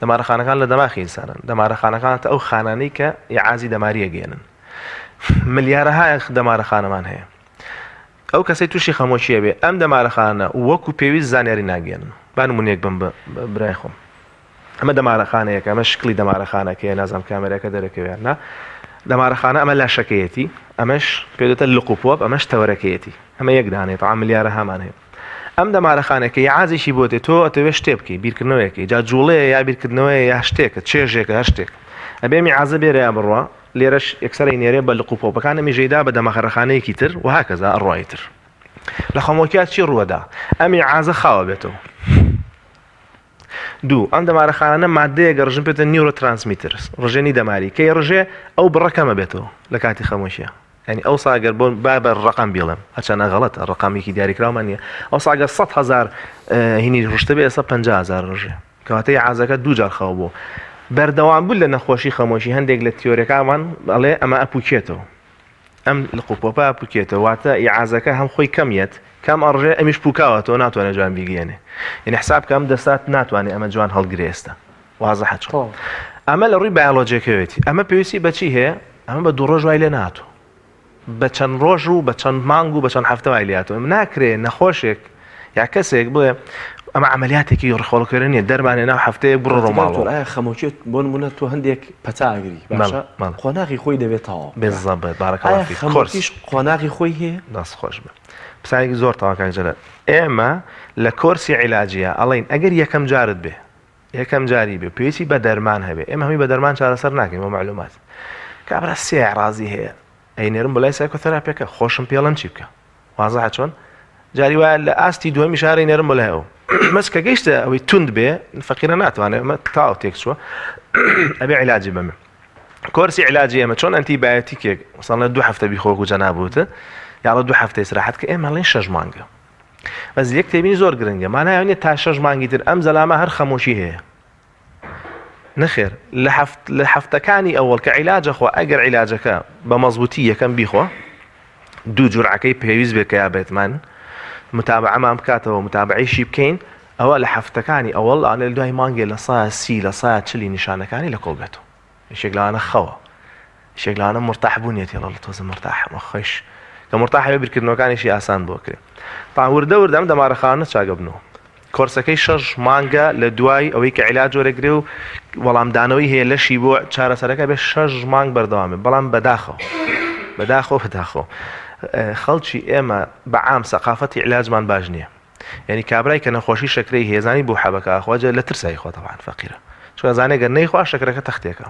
دەمارەخانەکان لە دەماخی ئینسانن دەمارەخانەکانتە ئەو خانانەی کە یعازی دەماریە گێنن ملیارەها دەمارەخانەمان هەیە ئەو کەسەی تووشی خەمۆشیە بێ ئەم دەمارەخانە وەکو پێویست زانیاری ناگێنن با نمونەیەک بم برای خۆم ئەمە دەمارەخانەیەکە ئەمە شکلی دەمارەخانەکەیە نازانم کامێرەکە دەرەکەوێت نا دەمارەخانە ئەمە لاشەکەیەتی ئەمەش پێدەتە لقوپۆپ ئەمەش تەوەرەکەیەتی ئەمە یەک دانێت تا ملیارە هەمان هەیە ئەم دەمارەخانەکە یعازیشی بۆ تێ تۆ ئەتەوێت شتێ بکەی بیرکردنەوەیەکی جا جوڵەیە یا بیرکردنەوەی یا شتێکە چێژێکە هەر شتێک ئەبێ میعازە بێرە یا بڕوا لێرەش یەکسەری نێرێ بە لقوپۆپەکانە میژەیدا بە دەمەخەرەخانەیەکی تر و هاکەزا ئەڕوایی تر لە خەمۆکیات چی ڕووەدا ئەم میعازە خاوە بێتەوە دوو ئەم دەمارەخانە مادەیەکە ڕژن پێتە نیورۆترانسمیترز ڕژێنی دەماری کەی ڕژێ ئەو بڕەکەمە بێتەوە لە کاتی خەمۆشیە ینی ئەو ساگەر بۆ بابە ڕقام بێڵم هەچەنە غەڵەتە ڕقامێکی دیاریکراومان نییە ئەو ساگەر 100,000 هینی ڕشتە بێ ئێستا 50,000 ڕژێ کەواتە یعازەکە دووجار خاو بوو بەردەوام بوو لە نەخۆشی خەمۆشی هەندێک لە تیۆرەکانمان ئەڵێ ئەمە ئەپوکێتەوە ئەم لقوپۆپە ئەپوکێتەوە واتە یعازەکە هەم خۆی کەمیت کام ئەڕژێ ئەمیش پوکاوەتەوە ناتوانێت جوان بیگەێنێ یعنی حساب کەم دەسات ناتوانێت ئەمە جوان هەڵگرێ ئێستا وازەحە چۆن ئەمە لە ڕووی بایۆلۆجیەکەوێتی ئەمە پێویستی بەچی هەیە ئەمە بە دوو ڕۆژ وای لێ ناتوە بە چەند ڕۆژ و بە چەند مانگ و بە چەند هەفتە وای لێهاتەوە ناکرێ نەخۆشێک یا کەسێک بڵێ ئەمە عملیاتێکی ڕخۆڵکردن نیە دەرمانێ ناو هەفتەیە بڕۆ ڕۆماڵەوە ئایا خەمۆکی بۆ نمونە تۆ هەندێک پەتاگری باشە خۆناغی خۆی دەبێتەوە بێزەبێت بارەکەڵ خۆرسیش خۆناغی خۆی هەیە دەست خۆش بێ پسانێکی زۆر تاواکان جەلە ئێمە لە کۆرسی عیلاجیە ئەڵین ئەگەر یەکەم جارت بێ یەکەم جاری بێ پێویستی بە دەرمان هەبێ ئێمە هەمی بە دەرمان چارەسەر ناکەین بۆ معلومات کابرا سێ عرازی هەیە ئەینێرم بۆ لای سایکۆتەراپیەکە خۆشم پێڵم چی بکە وازەحە چۆن جاری وایە لە ئاستی دووەمی شارەی نێرم بۆ لایەوە مەسکە گەیشتە ئەوەی تند بێ فەقیرە ناتوانێت ئەمە تاو تێک چووە ئەبێ عیلاجی بەمێ کۆرسی عیلاجی ئێمە چۆن ئەنتیبایۆتیکێک مەسەڵەن 2 هەفتە بیخۆک و جەنابوتە یا 2 هەفتە استراحەت کە ئێمە ئەڵێن 6 مانگە بەس یەک تێبینی زۆر گرنگە مانایەوێت تا 6 مانگی تر ئەم زەلامە هەر خەمۆشی هەیە نەخێر لە هەفتەکانی ئەوەڵ کە عیلاجە خۆ ئەگەر عیلاجەکە بە مەزبوطی یەکەم بیخۆ دوو جورعەکەی پێویست بێت کە یا بێتمان متابعەمان بکاتەوە متابعەیشی بکەین ئەوە لە هەفتەکانی ئەوەڵ ئانێ دوای مانگێ لە 130 لە 140 نیشانەکانی لە کۆڵ بێتەوە یەکێک لەوانە خەوە یەکێک لەوانە مرتاح بوونێتی لە تۆزە مرتاحمە خۆش کە مرتاح هەبێ بیرکردنەوەکانیشی ئاسان بۆ کرێ تا وردە ئەم دەمارەخانە چاگە بنەوە کۆرسەکەی 6 مانگە لە دوای ئەوەی کە عیلاج وەرەگرێ و وەڵامدانەوەی هەیە لەشی بۆ چارەسەرەکە بێ 6 مانگ بەردەوامێ بەڵام بەداخەوە خەڵکی ئێمە بەعام سەقافەتی عیلاجمان باش نییە یعنی کابرای کە نەخۆشی شەکرەی هێزانی بۆ حەبەکە ئاخواجە لە ترسایی خۆتەوان فەقیرە چۆن زانێ گەر نەیخوا شەکرەکە تەختێکە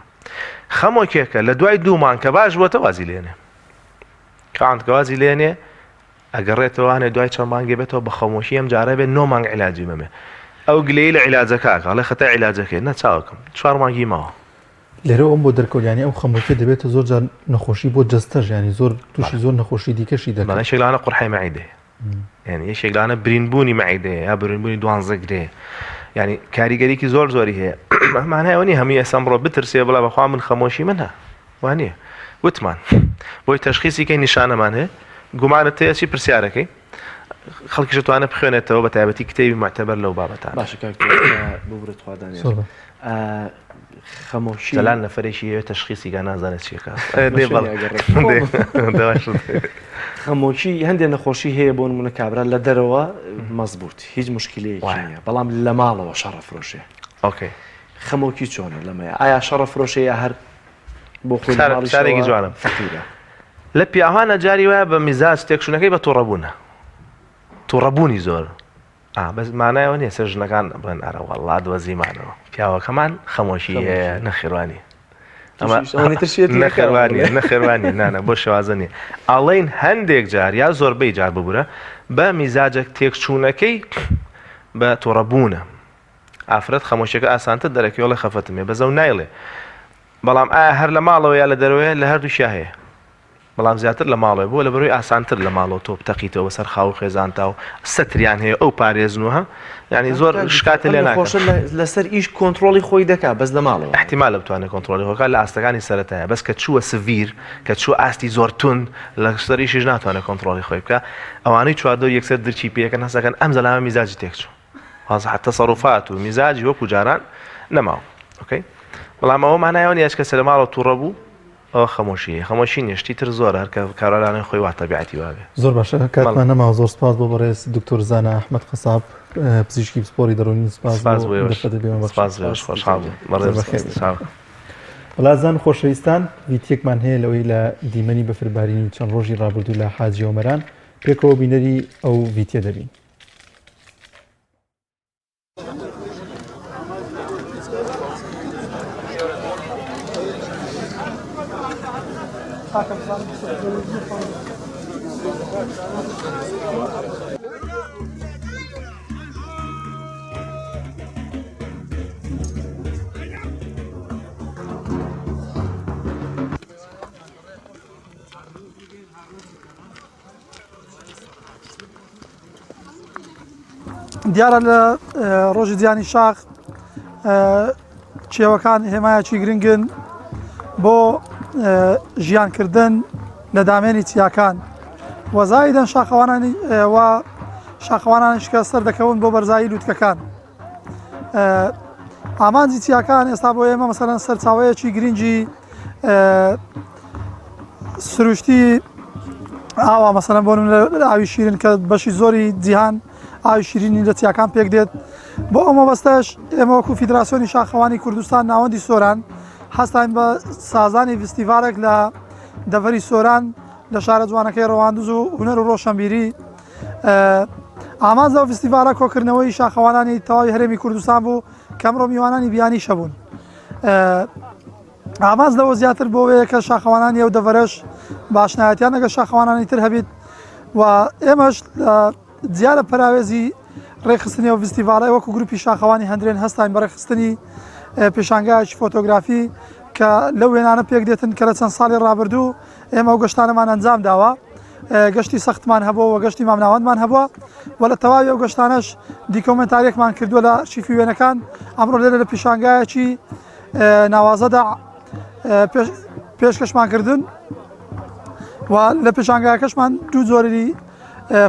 خەمۆکێکە لە دوای 2 مانگ کە باش بووە وازی لێنێ کانتگەوازی لێنێ ئەگەڕێتەوانێ دوای چەند مانگێ بێتەوە بە خەمۆشی ئەم جارە بێت 9 مانگ عیلاجی مەمێ ئەو گلەی لە عیلاجەکە ئەڵێ خەتە عیلاجەکەی نەچاوکەم 4 مانگی ماوە لێرە ئەم بۆ دەرکەوتیانی ئەو خەمۆکە دەبێتە زۆر جار نەخۆشی بۆ جەستەژ ینی زۆر تووشی زۆر نەخۆشی دیکەشی دەکەن شێکلانە قورحەی مەعیدەیە یعنی یەکێکلانە برینبوونی مەعیدەیە یا برینبوونی 12 گرێ ینی کاریگەریکی زۆر زۆری هەیە مانایەوەنی هەمووی ئەسەمڕۆ بترسێ بڵا بەخوا من خەمۆشی منە وانە وتمان بۆی تەشخیصی کەی نیشانەمان هەیە گومانت هەیە چی پرسیارەکەی خەڵکیش دەتوانێت بخوێنێتەوە بە تایبەتی کتێبی معتەبەر لەو بابەتان باشە ببرێت خوادانی خەمۆشی لەلان نەفرێکی هەیە تەشخیصیگە نازانێت چیەکە خەمۆکی هەندێک نەخۆشی هەیە بۆ نمونە کابرا لە دەرەوە مەزبوط هیچ مشکلەیەکی نییە بەڵام لە ماڵەوە شەڕە فرۆشێ ئۆکەی خەمۆکی چۆنە لەمەیە ئایا شەڕە فرۆشێ یا هەر بۆ خۆشارێکی جوانم فەقیرە لە پیاوانە جاری وایە بە میزاج تێکشونەکەی بە تووڕەبوونی زۆر بەس مانایەوە نیە سەر ژنەکان بڵێن ئەرە وەڵڵا دۆزیمانەوە پیاوەکەمان خەمۆشی نەخێوانی نەخێوانی نانە بۆ شێوازنی ئەڵێن هەندێک جار یا زۆربەی جار ببوورە بە میزاجێک تێکچوونەکەی بە تووڕەبوونە ئافرەت خەمۆشیەکە ئاسانتر دەرەکەوڵی خەفەتمێ بەزە و نایڵێ بەڵام ئایا هەر لە ماڵەوە یا لە دەرەوەیە لە هەردووشیا هەیە بەڵام زیاتر لە ماڵەوە بۆ لە بەروی ئاسانتر لە ماڵەوە تۆ بتەقیتەوە سەر خاو خێزانتا و ستریان هەیە ئەو پارێزنوها ینی زۆر شکاتە لێ ناخۆشە لەسەر ئیش کۆنتترۆلی خۆی دەکا بەس لە ماڵەوە احتیمال بتوانێت کۆنتترۆلی خۆکە لە ئاستەکانی سەرەتایە بەس کە چووە سڤیر کە چوو ئاستی زۆر تون لە سەریشیش ناتوانێت کۆنتترۆلی خۆی بکە ئەوانەی چواردۆ یەکسەر درچی پێەکەن هەستەکەن ئەم زەلامە میزاجی تێکچوو واز حتى تصرفات و میزاجی وەکو جاران نەماوە ئۆکەی بەڵام ئەوە مانایەوە نیە کەسە لە ماڵەوە تووڕە بوو ئەوە خەمۆشی نیشتی تر زۆر هەر کە کارۆلانەی خۆی وا تەبیعەتی وابێ زۆر باشە کاتمان نەماوە زۆر سپاس بۆ بەڕێز دکتۆر زانا ئەحمەد قەساب پزیشکی پسپۆری دەرونی سپاس وڵازان خۆشەویستان ویتیەکمان هەیە لەوەی لە دیمەنی بەفربارینی چەند ڕۆژی ڕابردوو لە حاجی ئۆمەران پێکەوە بینەری ئەو ویتیە دەبین. دیارە لە ڕۆژی جیانی شاخ کێوەکان هێمایەکی گرنگن بۆ ژیانکردن لە دامێنی چیاکان وەزایدەن شاخەوانانی شکە سەر دەکەون بۆ بەرزایی لووتکەکان. ئامانجی چیاکان ئێستا بۆ ئێمە مەسەرەن سەرچاوەیەکی گرنگی سروشتی ئاوا مەسەرەن بۆ ئاوی شیرن کە بەشی زۆری جیهان ئاوی شیرینی لە چیاکان پێک دێت. بۆ ئەمە بەستەش ئێمە وەکو فیدراسیۆنی شاخەوانی کوردستان ناوەندی سۆران هەستین بە سازانی فستیڤالێک لە دەڤەری سۆران لە شارە جوانەکەی ڕەواندوز و هونەر و ڕۆشنبیری. ئامانجە و فستیڤالە کۆکردنەوەی شاخەوانانی تەواوی هەرێمی کوردستان بوو کە ئەمڕۆ میوانانی بیانی شەبوون. ئامانج لەوە زیاتر بۆوەیە کە شاخەوانانی ئەو دەڤەرەش باشنایەتیان لەگە شاخەوانانی تر هەبێت و ئێمەش دیارە پەراوێزی ڕێخستنی و فستیڤالە وەکو گروپی شاخەوانی هەندرێن هەستین بە ڕێخستنی پێشانگایکی فۆتۆگرافی کە لەو وێنانە پێک دێتن کە لە چەند ساڵی ڕابردوو ئێمە ئەو گەشتانەمان ئەنجام داوە گەشتی سەختمان هەبووە و گەشتی مامناوەندمان هەبووە و لە تەواوی ئەو گەشتانەش دیکۆمنتارێکمان کردووە لە شیفی وێنەکان ئەمڕۆ لێرە لە پیشانگایەکی ناوازەدا پێشکەشمان کردن و لە پێشانگایەکەشمان دوو جۆری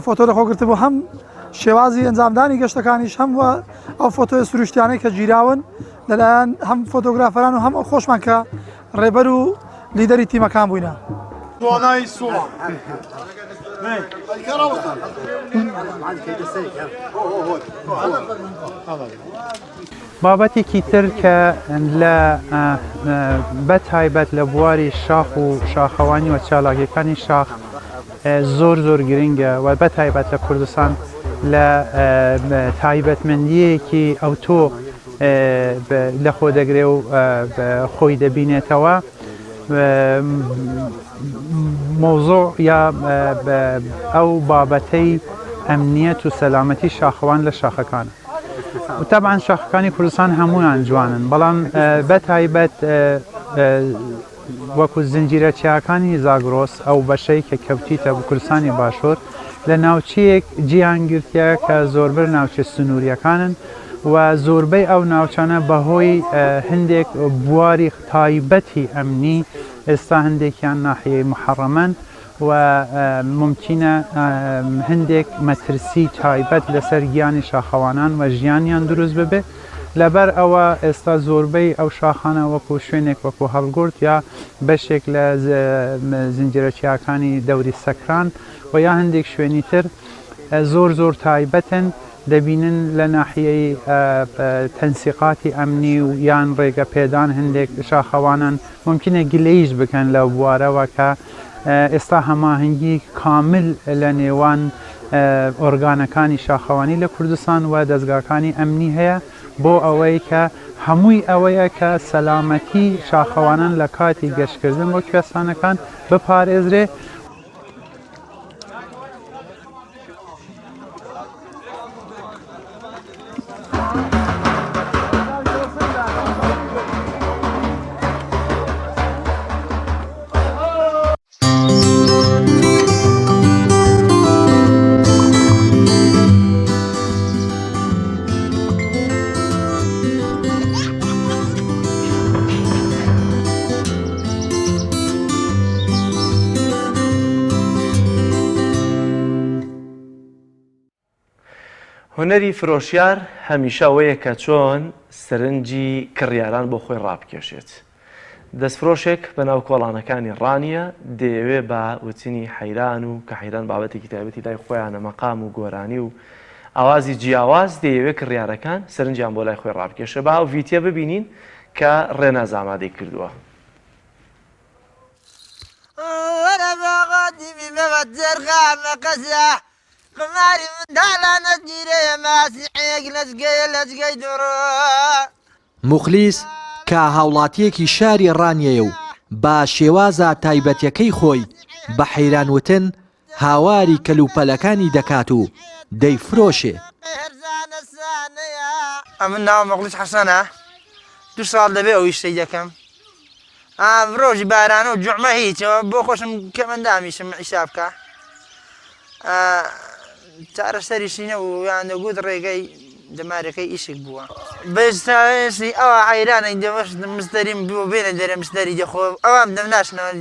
فۆتۆ لەخۆگرتە بوو هەم شێوازی ئەنجامدانی گەشتەکانیش هەم وە ئەو فۆتۆی سروشتیانەی کە گیراون لەلایەن هەم فۆتۆگرافەران و هەم ئەو خۆشمان کە ڕێبەر و لیدەری تیمەکان بووینە. بابەتێکی تر کە لە بەتایبەت لە بواری شاخ و شاخەوانی و چالاکیەکانی شاخ زۆر زۆر گرنگە و بەتایبەت لە کوردستان لە تایبەتمەندیەکی ئەوتۆ لە خۆ دەگرێ و خۆی دەبینێتەوە مۆزۆع یا ئەو بابەتەی ئەمنیەت و سەلامەتی شاخەوان لە شاخەکانە. وتابعاً شاخەکانی کوردستان هەمویان جوانن بەڵام بەتایبەت وەکو زنجیرە چیاکانی زاگرۆس ئەو بەشەی کە کەوتیتە بە کوردستانی باشوور لە ناوچەیەک جیهانگرتیە کە زۆربەر ناوچە سنووریەکانن و زۆربەی ئەو ناوچانە بەهۆی هەندێک بواری تایبەتی ئەمنی ئێستا هەندێکیان ناحیەی محەڕەمەن و ممکنە هەندێک مەترسی تایبەت لەسەر گیانی شاخەوانان و ژیانیان دروست ببێ لەبەر ئەوە ئێستا زۆربەی ئەو شاخانە وەکو شوێنێک وەکو هەڵگورد یا بەشێک لە زنجیرە چیاکانی دەوری سەکران و یا هەندێک شوێنی تر زۆر زۆر تایبەتن دەبینن لە ناحیەی تەنسیقاتی ئەمنی و یان ڕێگە پێدان هەندێک شاخەوانان ممکنە گلەیش بکەن لە بوارەوە کە ئێستا هەماهەنگی کامل لە نێوان ئۆرگانەکانی شاخەوانی لە کوردستان و دەستگاکانی ئەمنی هەیە بۆ ئەوەی کە هەمووی ئەوەیە کە سەلامەتی شاخەوانان لە کاتی گەشتکردن بۆ کوێستانەکان بپارێزرێ. هوەری فرۆشیار هەمیشە ئەوەیە کە چۆن سەرنجی کڕیاران بۆ خۆی ڕابکێشێت. دەستفرۆشێک بەناو کۆڵانەکانی ڕانیە دەیەوێت بە وتنی حەیران و کە حەیران بابەتێکی تایبەتی لای خۆیانە مەقام و گۆرانی و ئاوازی جیاواز دەیەوێت کڕیارەکان سەرنجیان بۆ لای خۆی ڕابکێشە. با ئەو ڤیدیۆ ببینین کە ڕێناز ئامادەی کردووە. قماری منداڵانە گیرەیە ماسیحەیەک لەجگەی دوڕۆ موخلیس کە هاوڵاتیەکی شاری ڕانیەیە و با شێوازە تایبەتیەکەی خۆی بە حەیرانوتن هاواری کەلوپەلەکانی دەکات و دەیفرۆشێ. ئەمن ناوم مەخلیس حەسەنە 2 ساڵ دەبێ ئەو شتەی دەکەم ڕۆژی بارانە و جوعمە هیچەوە بۆ خۆشم کە مندامیشم حیساب بکە چارەسەریشینە و یان دەگوت ڕێگەی دەمارەکەی ئیشێک بووە بەستی ئەوە حەیرانە مستەریم بوو بێنە دەرە مستەری دەخۆ ئەوام دەم ناشنەوە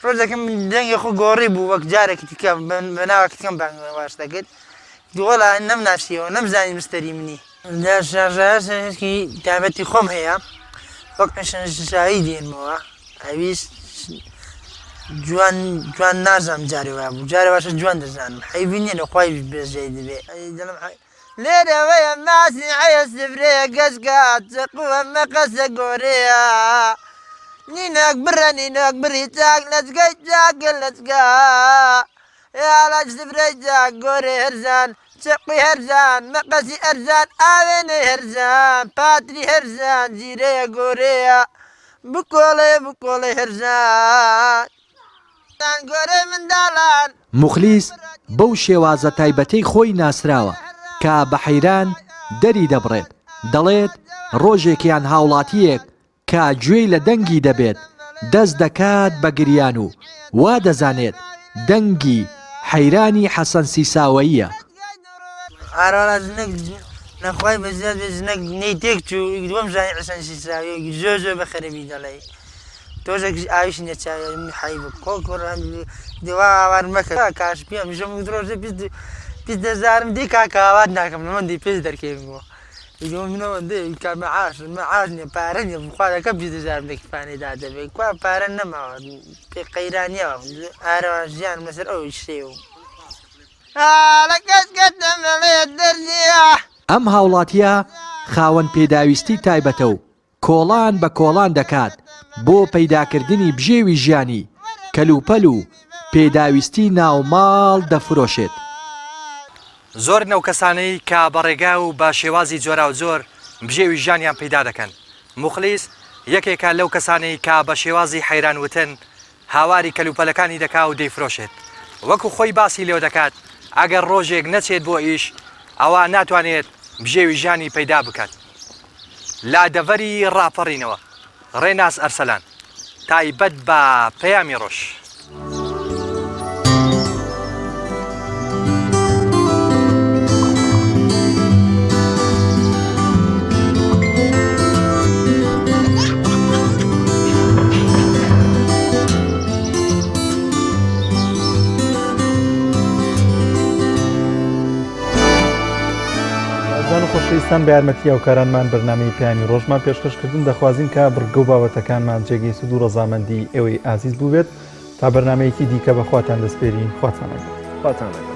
ڕۆژەکەم دەنگی خۆ گۆڕی بوو وەک جارێکی تکە بەناوەکەم باش دەکرد دووەڵا نەم ناشیەوە نەمزانی مستەری منی شارژەیەکی تایبەتی خۆم هەیە وەک شایی دێنمەوە ئەویست جوان نازانم جارێ وای بوو جارێ باشە جوان دەزانم حەیبینێنە خۆی بێژەی دەبێ لێرەوەیە ماسی حەیە سفرەیە گەشکات چقووە مەقەسە گۆرەیە نینەک بڕە نینەک بڕی چاک لەچگەی چاکە لەچگا یاڵاج سفرەی چاک گۆرێ هەرزان چقوی هەرزان مەقەسی ئەرزان ئاوێنەی هەرزان پاتری هەرزان جیرەیە گۆرەیە بکۆڵێ هەرزان موخلیس بەو شێوازە تایبەتەی خۆی ناسراوە کە بە حەیران دەری دەبڕێت دەڵێت ڕۆژێکیان هاوڵاتیەک کە گوێی لە دەنگی دەبێت دەست دەکات بە گریان و وا دەزانێت دەنگی حەیرانی حەسەن سیساوەییە. نەخوای بەزیاد بێژنەک نەی تێک چوو دووەم ژانی حەسەن سیساوی زۆر بەخێرەبی دەڵێ تۆژێک ئاویش نەچاوی حەی بە کۆکۆڕان دیوا ئاوار مەکە کاش پێم ژەم درۆژە 20,000 دی کاکاوات ناکەم لەمەندی پێش دەرکێنەوە منەوە مەعاش نیە پارە نیە بخوا دەکەم 20,000 دەکیفانێدا دەبێت کوا پارە نەماوە پێ قەیرانیەوە ئارەوە ژیان لەسەر ئەو شتێ و لە کەس کەتە مەڵێت دەرجیا ئەم هاوڵاتیە خاوەن پێداویستی تایبەتە و کۆڵان بە کۆڵان دەکات بۆ پەیداکردنی بژێوی ژیانی کەلوپەل و پێداویستی ناوماڵ دەفرۆشێت. زۆر نەو کەسانەی کە بەڕێگا و بە شێوازی جۆرا و زۆر بژێوی ژیانیان پەیدا دەکەن. مخلیس یەکێکە لەو کەسانەی کە بە شێوازی حەیرانوتن هاواری کەلوپەلەکانی دەکا و دەیفرۆشێت. وەکو خۆی باسی لێو دەکات ئەگەر ڕۆژێک نەچێت بۆ ئیش ئەوە ناتوانێت بژێوی ژیانی پەیدا بکات. لادەڤەری ڕاپەڕینەوە ڕێناس ئەرسەلان تایبەت بە پەیامی ڕۆژ. خۆشەویستان بە یارمەتی هاوکارانمان بەرنامەی پەیامی ڕۆژمان پێشکەشکردن دەخوازین کە بڕگە و بابەتەکانمان جێگەی سود و ڕەزامەندی ئێوەی ئازیز بووبێت تا بەرنمەیەکی دیکە بەخواتان دەسپێرین خواتانەگەن.